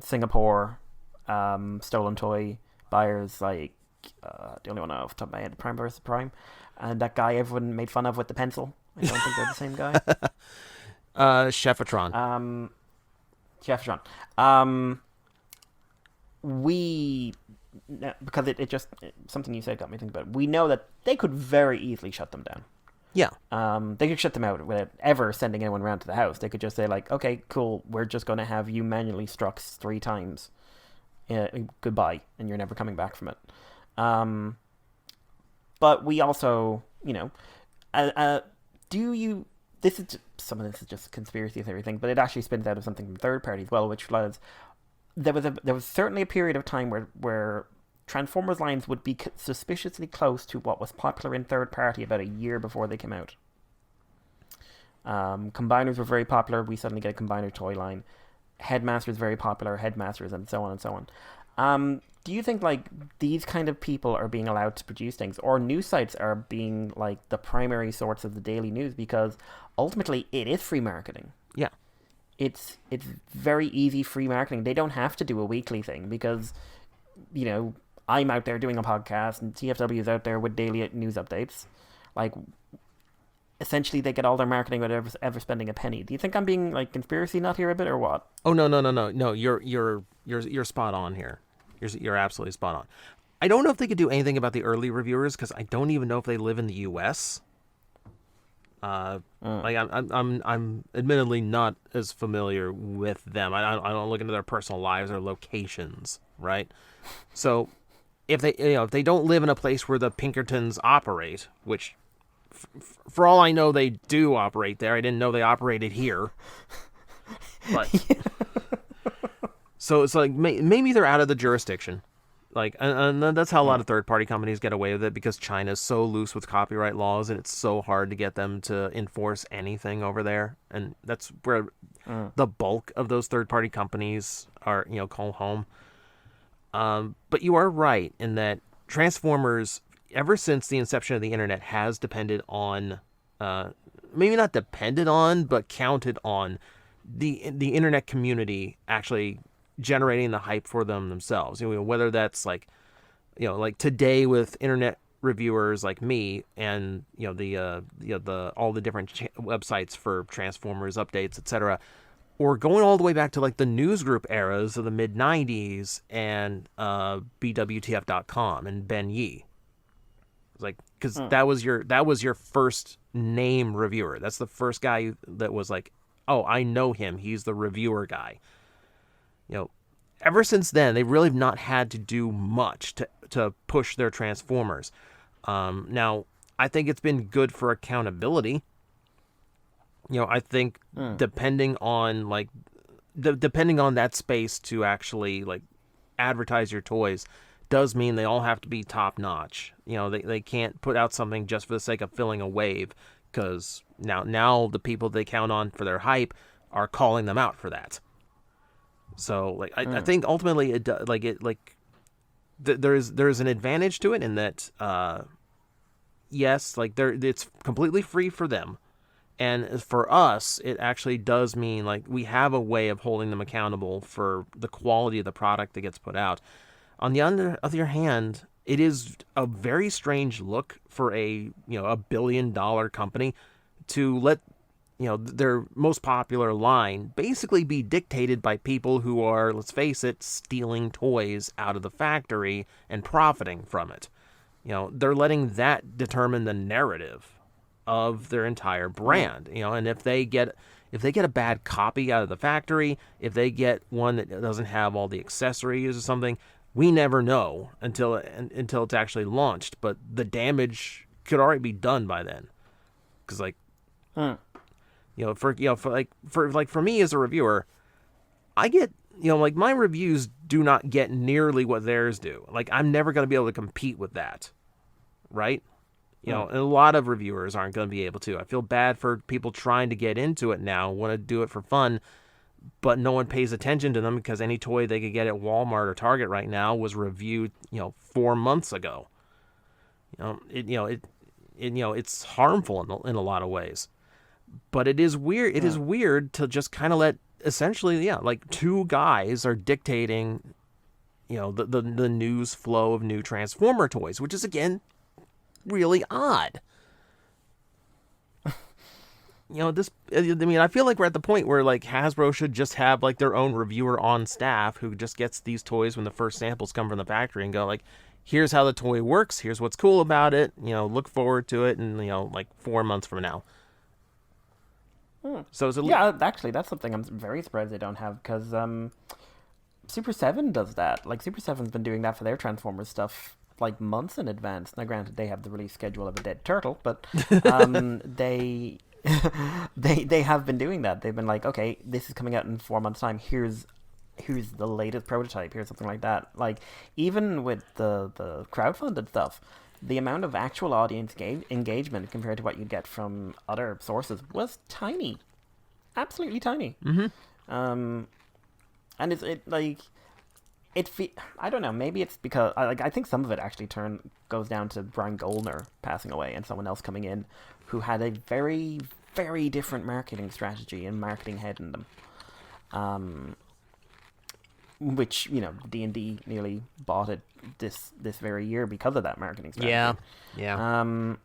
Singapore stolen toy buyers, like the only one off the top of my head, Prime versus Prime, and that guy everyone made fun of with the pencil. I don't think they're the same guy. Cheffatron. Cheffatron. Because it just something you said got me thinking about it. We know that they could very easily shut them down. Yeah. They could shut them out without ever sending anyone around to the house. They could just say like, okay, cool, we're just going to have you manually struck 3 times. Goodbye, and you're never coming back from it. But we also, some of this is just conspiracy theory thing, but it actually spins out of something from third party as well, which was there was certainly a period of time where Transformers lines would be suspiciously close to what was popular in third party about a year before they came out. Combiners were very popular. We suddenly get a combiner toy line. Headmasters very popular. Headmasters, and so on and so on. Do you think like these kind of people are being allowed to produce things, or news sites are being like the primary source of the daily news? Because ultimately, it is free marketing. Yeah, it's very easy free marketing. They don't have to do a weekly thing because I'm out there doing a podcast and TFW is out there with daily news updates. Like, essentially, they get all their marketing without ever spending a penny. Do you think I'm being like conspiracy nut here a bit, or what? Oh no! You're spot on here. You're absolutely spot on. I don't know if they could do anything about the early reviewers because I don't even know if they live in the U.S. Like I'm admittedly not as familiar with them. I don't look into their personal lives or locations, right? So if they don't live in a place where the Pinkertons operate, which for all I know they do operate there. I didn't know they operated here, but. So it's like maybe they're out of the jurisdiction, like, and that's how a lot of third-party companies get away with it because China's so loose with copyright laws and it's so hard to get them to enforce anything over there, and that's where the bulk of those third-party companies are, call home. But you are right in that Transformers, ever since the inception of the internet, has depended on, maybe not depended on, but counted on the internet community actually generating the hype for them themselves. Whether that's like today with internet reviewers like me and the all the different websites for Transformers updates, etc., or going all the way back to like the newsgroup eras of the mid 90s and BWTF.com and Ben Yee. Like, because that was your first name reviewer. That's the first guy that was like, oh, I know him. He's the reviewer guy. Ever since then, they really have not had to do much to push their Transformers. Now, I think it's been good for accountability. I think depending on that space to actually like advertise your toys does mean they all have to be top notch. They can't put out something just for the sake of filling a wave, because now the people they count on for their hype are calling them out for that. So like I think ultimately there's an advantage to it in that yes, like it's completely free for them. And for us, it actually does mean like we have a way of holding them accountable for the quality of the product that gets put out. On the other hand, it is a very strange look for a $1 billion company to let their most popular line basically be dictated by people who are, let's face it, stealing toys out of the factory and profiting from it. They're letting that determine the narrative of their entire brand. And if they get a bad copy out of the factory, if they get one that doesn't have all the accessories or something, we never know until it's actually launched. But the damage could already be done by then. Because for me as a reviewer, I get my reviews do not get nearly what theirs do. Like I'm never going to be able to compete with that, right? And a lot of reviewers aren't going to be able to. I feel bad for people trying to get into it now, want to do it for fun, but no one pays attention to them because any toy they could get at Walmart or Target right now was reviewed, 4 months ago. It's harmful in a lot of ways. But it is weird. It is weird to just kind of let essentially, like two guys are dictating, the news flow of new Transformer toys, which is again really odd. I feel like we're at the point where like Hasbro should just have like their own reviewer on staff who just gets these toys when the first samples come from the factory and go like, here's how the toy works. Here's what's cool about it. Look forward to it. And, like 4 months from now. So it's actually, that's something I'm very surprised they don't have because Super 7 does that. Like Super 7's been doing that for their Transformers stuff like months in advance. Now, granted, they have the release schedule of a dead turtle, but they have been doing that. They've been like, okay, this is coming out in 4 months' time. Here's the latest prototype. Here's something like that. Like even with the crowdfunded stuff, the amount of actual audience engagement compared to what you'd get from other sources was tiny, absolutely tiny. Mm-hmm. And I don't know. Maybe it's because I think some of it actually goes down to Brian Goldner passing away and someone else coming in who had a very, very different marketing strategy and marketing head in them. Which D&D nearly bought it this very year because of that marketing strategy. Yeah.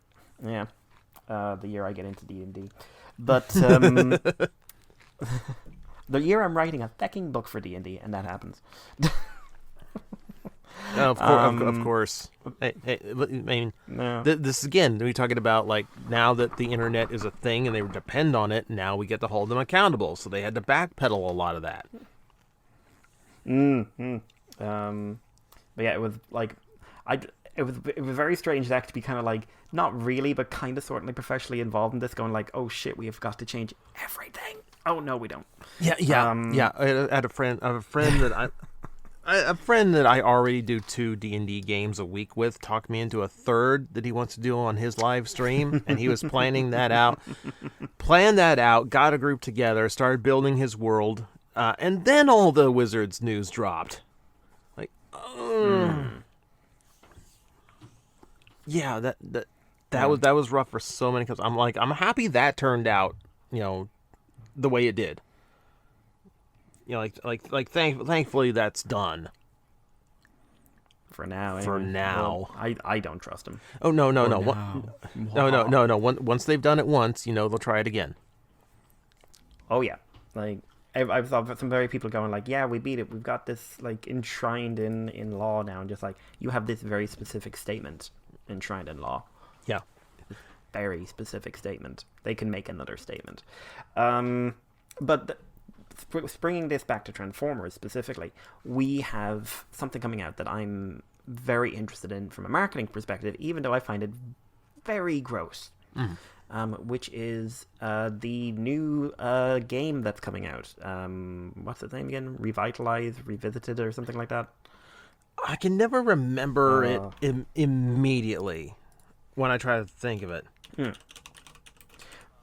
The year I get into D&D, but the year I'm writing a fecking book for D&D, and that happens. Of course. Hey, I mean, no. This again, we're talking about like now that the internet is a thing and they depend on it. Now we get to hold them accountable, so they had to backpedal a lot of that. But yeah, it was like, it was very strange to be kind of like not really, but kind of sort of like professionally involved in this, going like, oh shit, we have got to change everything. Oh no, we don't. Yeah. I had a friend that a friend that I already do 2 D&D games a week with talked me into a third that he wants to do on his live stream, and he was planning that out. Got a group together, started building his world. And then all the Wizards news dropped. Like, yeah, that was rough for so many. Cause I'm happy that turned out, the way it did. Thankfully that's done. For now. For anyway. now, well, I don't trust him. Oh no. No. Once they've done it once, they'll try it again. Oh yeah, like. I've thought some very people going like, yeah, we beat it. We've got this like enshrined in law now, and just like you have this very specific statement enshrined in law. Yeah, very specific statement. They can make another statement. But bringing this back to Transformers specifically, we have something coming out that I'm very interested in from a marketing perspective, even though I find it very gross. Which is the new game that's coming out. What's its name again? Revisited, or something like that? I can never remember it immediately when I try to think of it.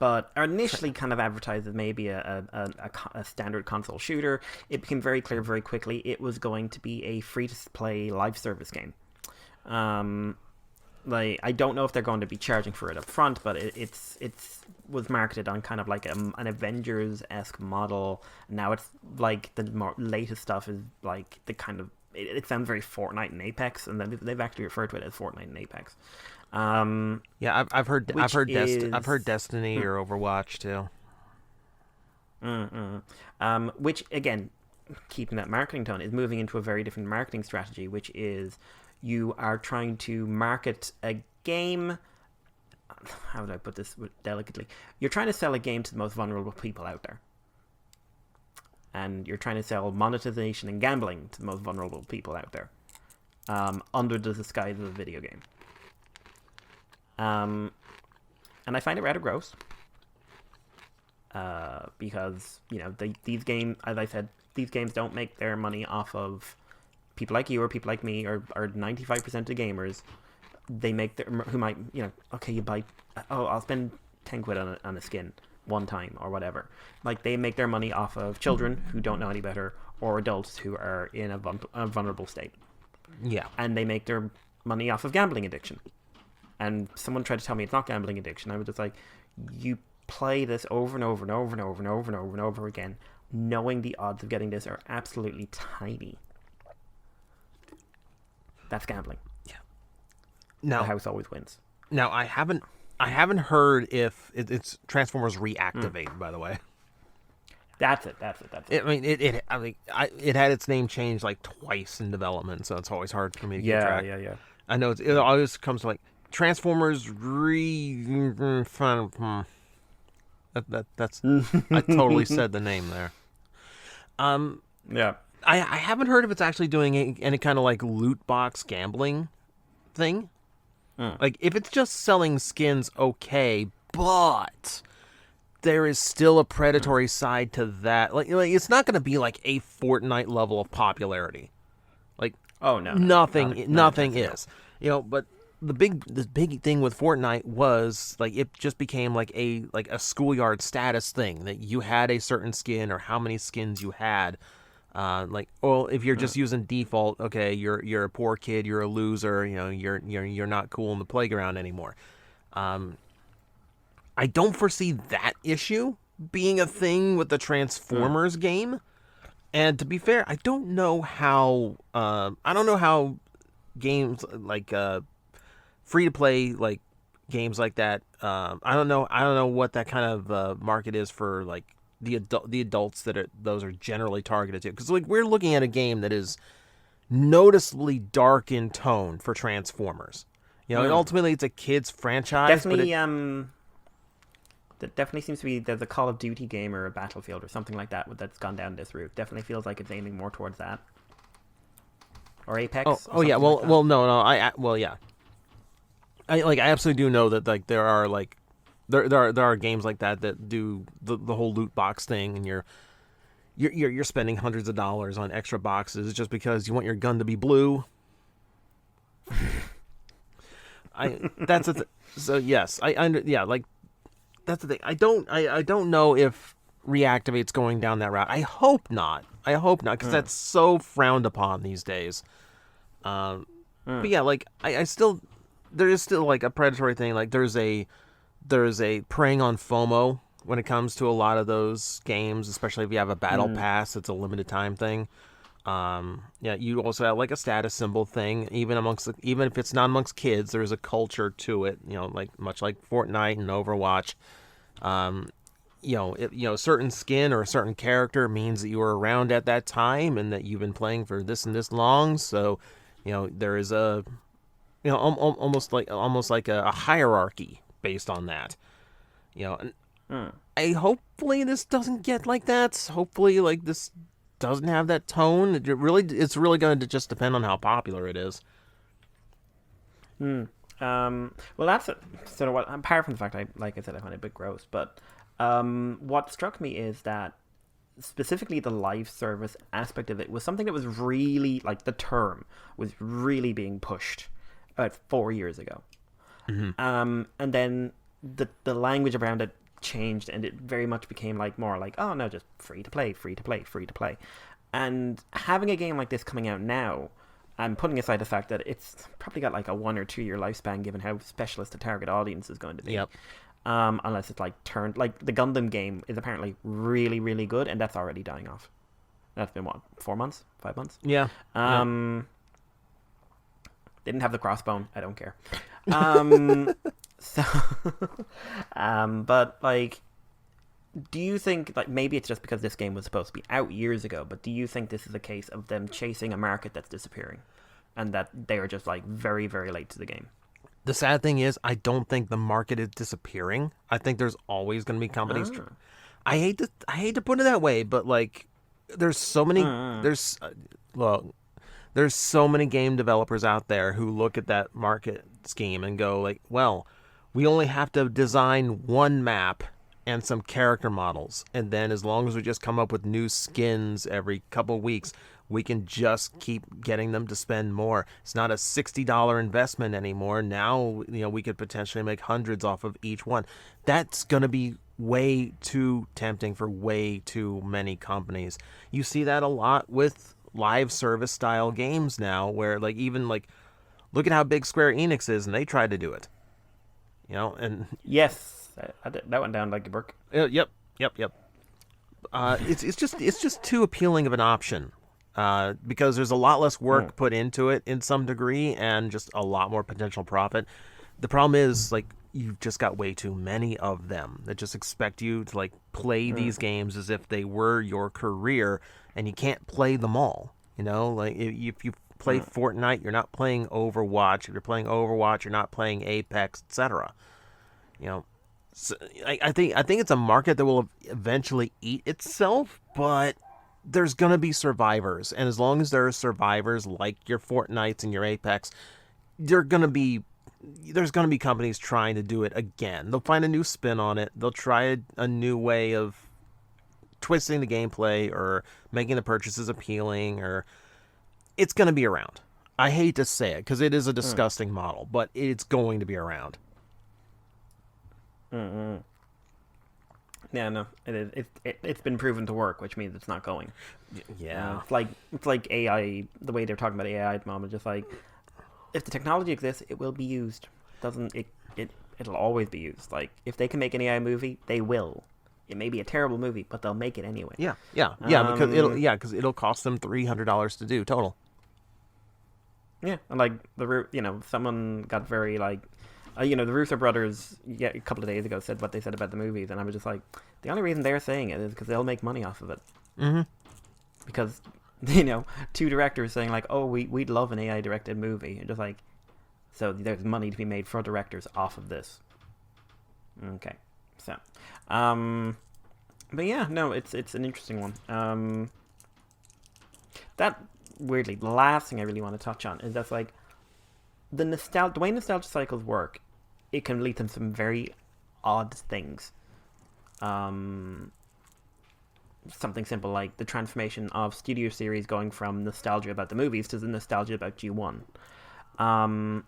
but initially kind of advertised as maybe a standard console shooter. It became very clear very quickly it was going to be a free-to-play live service game. Like, I don't know if they're going to be charging for it up front, but it's was marketed on kind of like an Avengers-esque model. Now it's like the more latest stuff is like the kind of it sounds very Fortnite and Apex, and then they've actually referred to it as Fortnite and Apex. Yeah, I've heard Destiny or Overwatch too. Which again, keeping that marketing tone, is moving into a very different marketing strategy, which is you are trying to market a game. How would I put this delicately? You're trying to sell a game to the most vulnerable people out there. And you're trying to sell monetization and gambling to the most vulnerable people out there. Under the disguise of a video game. And I find it rather gross. Because, you know, these games, as I said, these games don't make their money off of people like you or people like me or 95% of gamers. They make their, who might, you know, okay, you buy, I'll spend 10 quid on a skin one time or whatever. Like, they make their money off of children who don't know any better or adults who are in a vulnerable state. Yeah. And they make their money off of gambling addiction. And someone tried to tell me it's not gambling addiction. I was just like, you play this over and over and over and over and over and over and over again, knowing the odds of getting this are absolutely tiny. That's gambling. Yeah. Now, the house always wins. Now, I haven't heard if it's Transformers Reactivate. By the way, that's it. I mean, it had its name changed like twice in development, so it's always hard for me to keep track. Yeah. I know it always comes to like Transformers That's I totally said the name there. Yeah. I haven't heard if it's actually doing any kind of like loot box gambling thing. Like, if it's just selling skins, okay, but there is still a predatory side to that. Like it's not going to be like a Fortnite level of popularity. Like, oh no, nothing is. You know, but the big thing with Fortnite was like it just became like a schoolyard status thing that you had a certain skin or how many skins you had. Like, well, if you're just using default, okay, you're a poor kid, you're a loser, you know, you're not cool in the playground anymore. I don't foresee that issue being a thing with the Transformers game. And to be fair, I don't know how games like free to play like games like that. I don't know what that kind of market is for like the adults that those are generally targeted to, because like we're looking at a game that is noticeably dark in tone for Transformers, you know, and ultimately it's a kids franchise. Definitely, that definitely seems to be there's a Call of Duty game or a Battlefield or something like that that's gone down this route. Definitely feels like it's aiming more towards that, or Apex. Oh yeah, yeah. I absolutely do know that like there are like. There are games like that do the whole loot box thing, and you're spending hundreds of dollars on extra boxes just because you want your gun to be blue. So yes, like that's the thing. I don't know if Reactivate's going down that route. I hope not, because that's so frowned upon these days. But yeah, like I still there is still like a predatory thing. Like there's a preying on FOMO when it comes to a lot of those games, especially if you have a battle pass. It's a limited time thing. Yeah, you also have like a status symbol thing. Even if it's not amongst kids, there is a culture to it. You know, like much like Fortnite and Overwatch. A certain skin or a certain character means that you were around at that time and that you've been playing for this and this long. So, you know, there is a, you know, almost like a hierarchy based on that, you know, and hopefully this doesn't get like that. Hopefully, like this doesn't have that tone. It's really going to just depend on how popular it is. Well, that's sort of what. Apart from the fact, like I said, I find it a bit gross. But what struck me is that specifically the live service aspect of it was something that was really like the term was really being pushed about 4 years ago. Mm-hmm. And then the language around it changed, and it very much became like more like, oh no, just free to play, free to play, free to play. And having a game like this coming out now, and putting aside the fact that it's probably got like a 1 or 2 year lifespan, given how specialist the target audience is going to be. Yep. Unless it's like turned, like the Gundam game is apparently really, really good, and that's already dying off. That's been what, 4 months, 5 months? Yeah. Didn't have the crossbone. I don't care. So, but like, do you think, like, maybe it's just because this game was supposed to be out years ago, but do you think this is a case of them chasing a market that's disappearing, and that they are just like very, very late to the game? The sad thing is, I don't think the market is disappearing. I think there's always going to be companies. I hate to put it that way, but like, there's so many. There's so many game developers out there who look at that market scheme and go like, well, we only have to design one map and some character models, and then as long as we just come up with new skins every couple weeks, we can just keep getting them to spend more. It's not a $60 investment anymore. Now, we could potentially make hundreds off of each one. That's going to be way too tempting for way too many companies. You see that a lot with live service style games now, where like, even like, look at how big Square Enix is, and they tried to do it. And yes, that went down like a brick. Yep. It's just too appealing of an option. Because there's a lot less work put into it in some degree, and just a lot more potential profit. The problem is, like, you've just got way too many of them that just expect you to like play these games as if they were your career, and you can't play them all. Like, if you play Fortnite, you're not playing Overwatch. If you're playing Overwatch, you're not playing Apex, etc. So I think it's a market that will eventually eat itself, but there's going to be survivors. And as long as there are survivors like your Fortnites and your Apex, there's going to be companies trying to do it again. They'll find a new spin on it. They'll try a new way of twisting the gameplay or making the purchases appealing, or it's going to be around. I hate to say it because it is a disgusting model, but it's going to be around. Yeah, no, it is. It's been proven to work, which means it's not going. Yeah, it's like AI. The way they're talking about AI at the moment, just like, if the technology exists, it will be used. It'll always be used. Like, if they can make an AI movie, they will. It may be a terrible movie, but they'll make it anyway. Yeah, because it'll cost them $300 to do total. Yeah, and like someone got very like. The Russo brothers, a couple of days ago, said what they said about the movies, and I was just like, the only reason they're saying it is because they'll make money off of it. Mm-hmm. Because, two directors saying like, oh, we'd love an AI-directed movie, and just like, so there's money to be made for directors off of this. Okay, so, but yeah, no, it's an interesting one. That, weirdly, the last thing I really want to touch on is that's like, the way nostalgia cycles work, it can lead to some very odd things. Something simple like the transformation of studio series going from nostalgia about the movies to the nostalgia about G1. And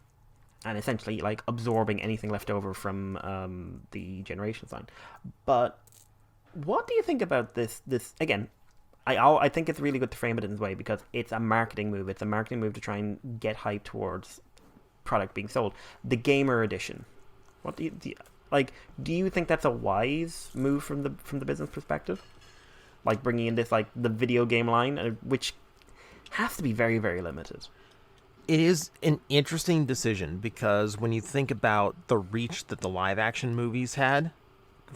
essentially like absorbing anything left over from the Generations line. But what do you think about this again, I think it's really good to frame it in this way because it's a marketing move. It's a marketing move to try and get hype towards product being sold. The gamer edition. What do you think that's a wise move from the business perspective? Like bringing in this like the video game line, which has to be very, very limited. It is an interesting decision because when you think about the reach that the live action movies had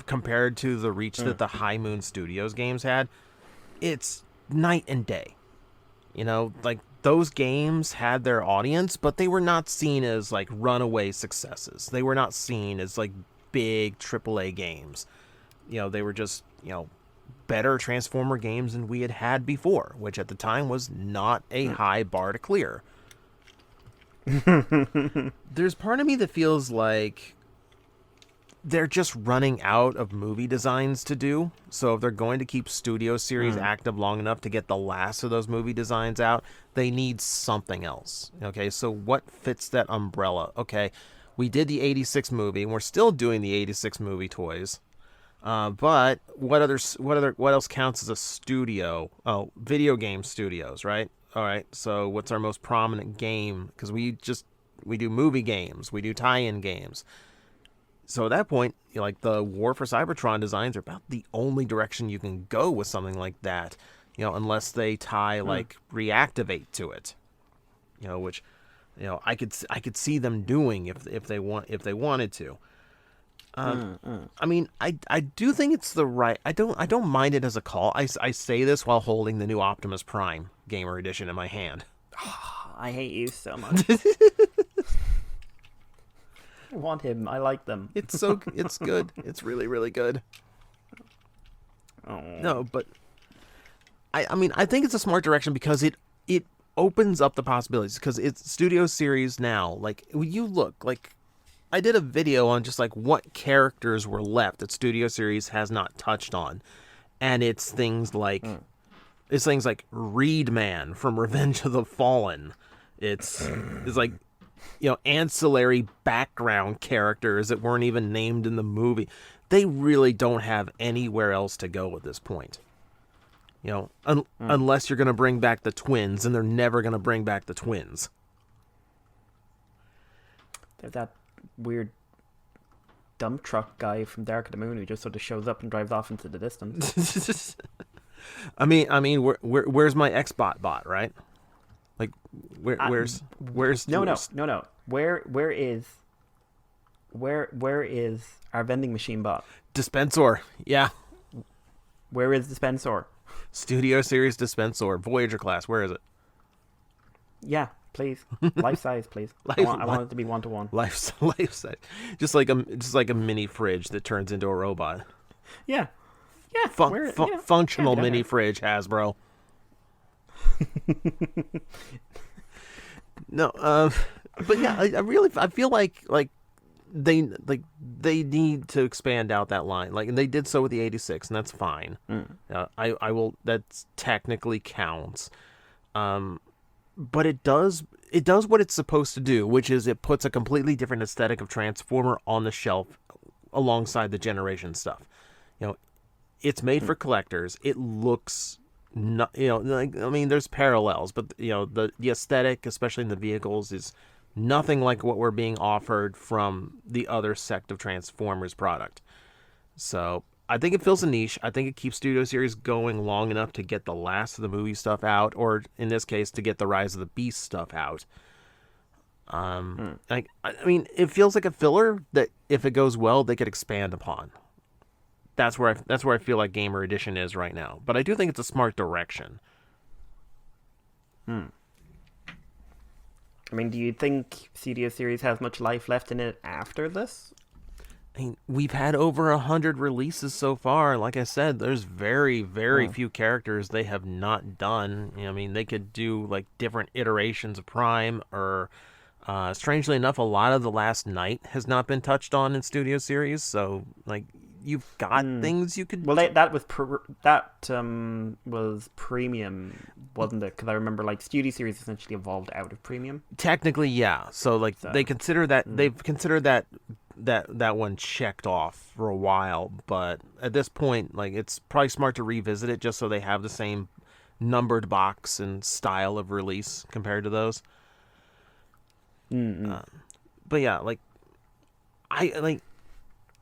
compared to the reach that the High Moon Studios games had, it's night and day. Like those games had their audience, but they were not seen as like runaway successes. They were not seen as like big AAA games. They were just, better Transformer games than we had had before, which at the time was not a high bar to clear. There's part of me that feels like they're just running out of movie designs to do. So if they're going to keep Studio Series active long enough to get the last of those movie designs out, they need something else. Okay, so what fits that umbrella? Okay, we did the 86 movie, and we're still doing the 86 movie toys. But what else counts as a studio? Oh, video game studios, right? All right. So what's our most prominent game? Because we do movie games, we do tie-in games. So at that point, like the War for Cybertron designs are about the only direction you can go with something like that, unless they tie like Reactivate to it, which, I could see them doing if they wanted to. I mean, I do think it's the right. I don't mind it as a call. I say this while holding the new Optimus Prime Gamer Edition in my hand. I hate you so much. I want him. I like them. It's good. It's really, really good. Oh. No, but I mean, I think it's a smart direction because it opens up the possibilities, because it's Studio Series now. Like, when you look, like, I did a video on just like what characters were left that Studio Series has not touched on, and it's things like Reed Man from Revenge of the Fallen. It's like, ancillary background characters that weren't even named in the movie. They really don't have anywhere else to go at this point. Unless you're going to bring back the twins, and they're never going to bring back the twins. There's that weird dump truck guy from Dark of the Moon who just sort of shows up and drives off into the distance. I mean, where's my Xbot bot, right? Like, where's No. Where is our vending machine bot? Dispensor? Yeah. Where is Dispensor? Studio Series Dispensor, Voyager class. Where is it? Yeah, please. Life size, please. I want it to be 1-to-1. Life size. Just like a mini fridge that turns into a robot. Yeah. Yeah. Functional mini fridge, Hasbro. No, but yeah, I feel like they need to expand out that line, like, and they did so with the 86, and that's fine. I will. That technically counts. But it does what it's supposed to do, which is it puts a completely different aesthetic of Transformer on the shelf alongside the Generation stuff. It's made for collectors. It looks not, like, I mean, there's parallels, but the aesthetic, especially in the vehicles, is nothing like what we're being offered from the other sect of Transformers product. So I think it fills a niche. I think it keeps Studio Series going long enough to get the last of the movie stuff out, or in this case, to get the Rise of the Beast stuff out. Like, I mean, it feels like a filler that, if it goes well, they could expand upon. That's where I feel like Gamer Edition is right now. But I do think it's a smart direction. I mean, do you think Studio Series has much life left in it after this? I mean, we've had over 100 releases so far. Like I said, there's very, very few characters they have not done. I mean, they could do like different iterations of Prime, or strangely enough, a lot of The Last Knight has not been touched on in Studio Series. So, like, you've got things you could. Well, that was was premium, wasn't it? Because I remember, like, Studio Series essentially evolved out of premium. Technically, yeah. So, like, they consider that they've considered that one checked off for a while, but at this point, like, it's probably smart to revisit it just so they have the same numbered box and style of release compared to those. But yeah, like,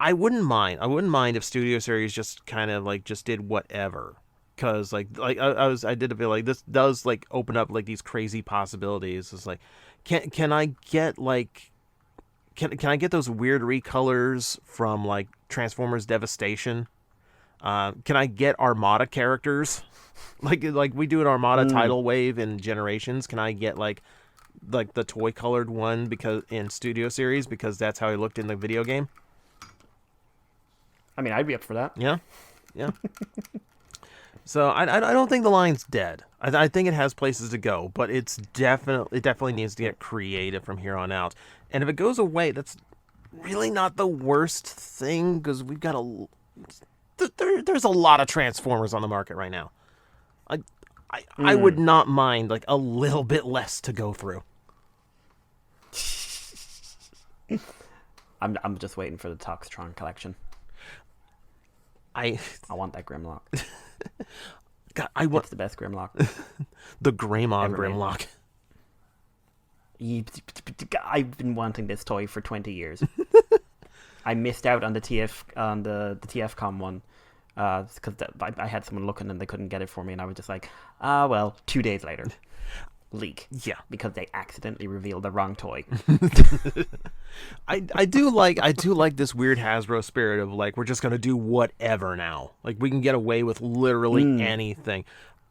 I wouldn't mind if Studio Series just kind of like just did whatever, because I did a bit like this does like open up like these crazy possibilities. It's like, can I get like can I get those weird recolors from like Transformers Devastation? Can I get Armada characters like we do an Armada tidal wave in Generations? Can I get like the toy colored one because in Studio Series, because that's how he looked in the video game? I mean, I'd be up for that. Yeah. So I don't think the line's dead. I think it has places to go, but it definitely needs to get creative from here on out. And if it goes away, that's really not the worst thing, because we've got there's a lot of Transformers on the market right now. I would not mind like a little bit less to go through. I'm just waiting for the Toxtron collection. I want that Grimlock. God, I want It's the best Grimlock. the Greymon Ever made. Grimlock. I've been wanting this toy for 20 years. I missed out on the TFCon one because I had someone looking and they couldn't get it for me, and I was just like, well, 2 days later. Leak. Yeah. Because they accidentally revealed the wrong toy. I do like this weird Hasbro spirit of like, we're just gonna do whatever now. Like, we can get away with literally anything.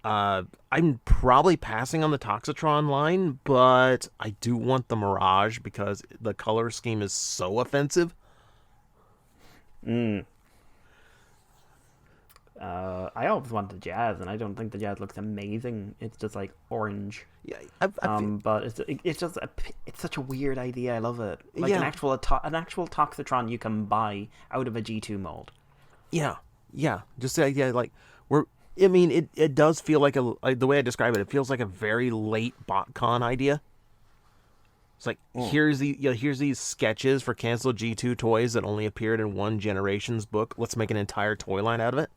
I'm probably passing on the Toxitron line, but I do want the Mirage because the color scheme is so offensive. I always wanted the Jazz, and I don't think the Jazz looks amazing. It's just like orange. Yeah, but it's just it's such a weird idea. I love it. Like Yeah. an actual Toxitron you can buy out of a G2 mold. yeah. Just the idea, like, I mean, it does feel like the way I describe it, it feels like a very late BotCon idea. It's like, here's these sketches for canceled G2 toys that only appeared in one generation's book. Let's make an entire toy line out of it.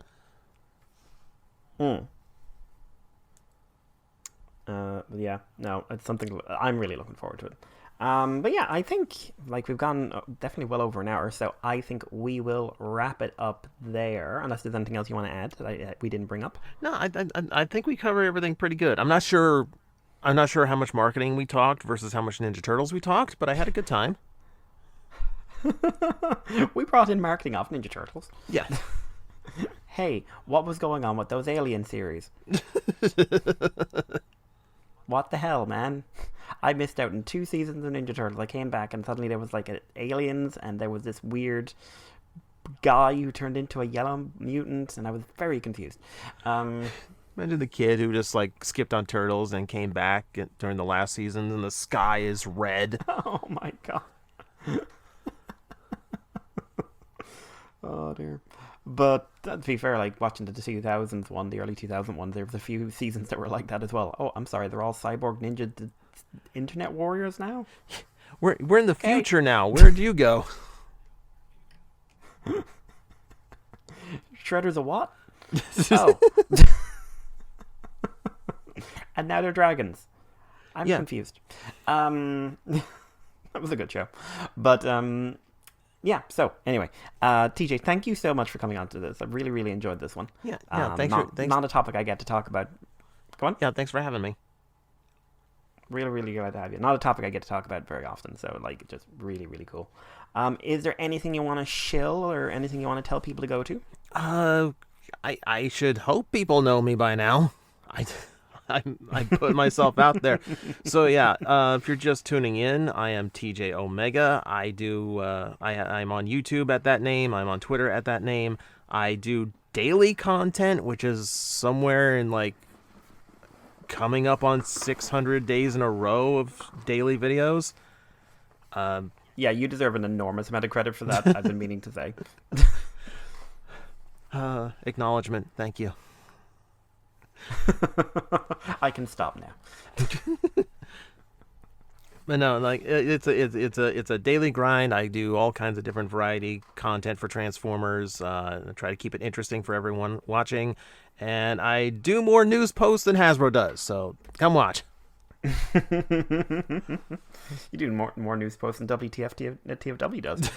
Yeah, no, it's something I'm really looking forward to it. But yeah, I think like we've gone definitely well over an hour, so I think we will wrap it up there. Unless there's anything else you want to add that we didn't bring up. No, I think we covered everything pretty good. I'm not sure how much marketing we talked versus how much Ninja Turtles we talked, but I had a good time. We brought in marketing off Ninja Turtles. Yeah. Hey, what was going on with those Alien series? What the hell, man? I missed out on 2 seasons of Ninja Turtles. I came back and suddenly there was like aliens, and there was this weird guy who turned into a yellow mutant, and I was very confused. Imagine the kid who just like skipped on Turtles and came back during the last season, and the sky is red. Oh my god. Oh dear. But to be fair, like watching the 2000s one, the early 2000 ones, there was a few seasons that were like that as well. Oh, I'm sorry, they're all cyborg ninja internet warriors now? We're in the future now. Where'd you go? Shredder's a what? Oh. And now they're dragons. I'm confused. That was a good show. But yeah, so anyway, TJ, thank you so much for coming on to this. I really, really enjoyed this one. Yeah, thanks. Not a topic I get to talk about. Go on. Yeah, thanks for having me. Really, really glad to have you. Not a topic I get to talk about very often, so like just really, really cool. Is there anything you want to shill or anything you want to tell people to go to? I should hope people know me by now. I put myself out there. So yeah, if you're just tuning in, I am TJ Omega. I do I'm on YouTube at that name. I'm on Twitter at that name. I do daily content, which is somewhere in like coming up on 600 days in a row of daily videos. Yeah, you deserve an enormous amount of credit for that. I've been meaning to say. Acknowledgement. Thank you. I can stop now. But no, like it's a daily grind. I do all kinds of different variety content for Transformers. I try to keep it interesting for everyone watching, and I do more news posts than Hasbro does. So come watch. You do more news posts than TFW does.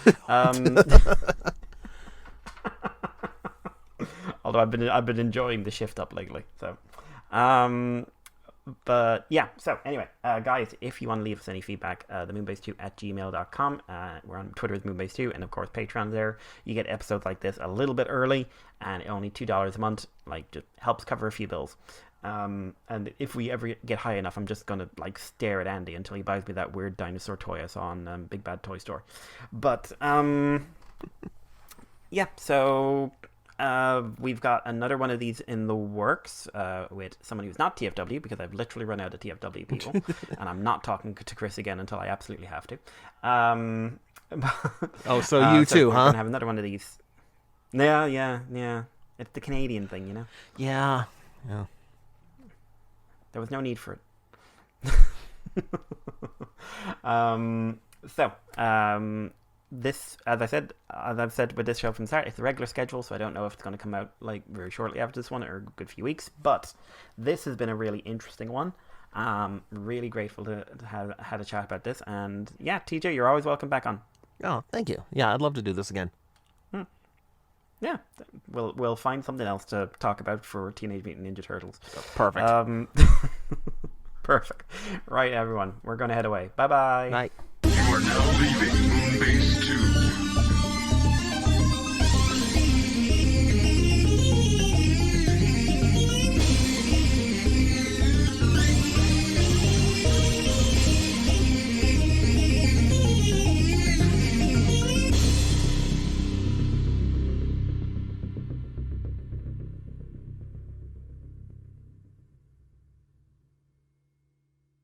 Although I've been enjoying the shift up lately. So, but yeah. So anyway, guys, if you want to leave us any feedback, the moonbase2@gmail.com. We're on Twitter as Moonbase2, and of course Patreon there. You get episodes like this a little bit early, and only $2 a month. Like, just helps cover a few bills. And if we ever get high enough, I'm just gonna like stare at Andy until he buys me that weird dinosaur toy I saw on Big Bad Toy Store. But yeah. So. We've got another one of these in the works with someone who's not TFW, because I've literally run out of TFW people, and I'm not talking to Chris again until I absolutely have to. Oh, so you too, we're huh? Gonna have another one of these. Yeah. It's the Canadian thing, you know. Yeah. There was no need for it. this, as I've said with this show from the start, it's the regular schedule, so I don't know if it's going to come out like very shortly after this one or a good few weeks. But this has been a really interesting one. Really grateful to have had a chat about this, and yeah, TJ, you're always welcome back on. Oh, thank you. Yeah, I'd love to do this again. Yeah, we'll find something else to talk about for Teenage Mutant Ninja Turtles. Perfect. Perfect. Right, everyone, we're going to head away. Bye-bye. Night. You are now leaving Moonbase 2.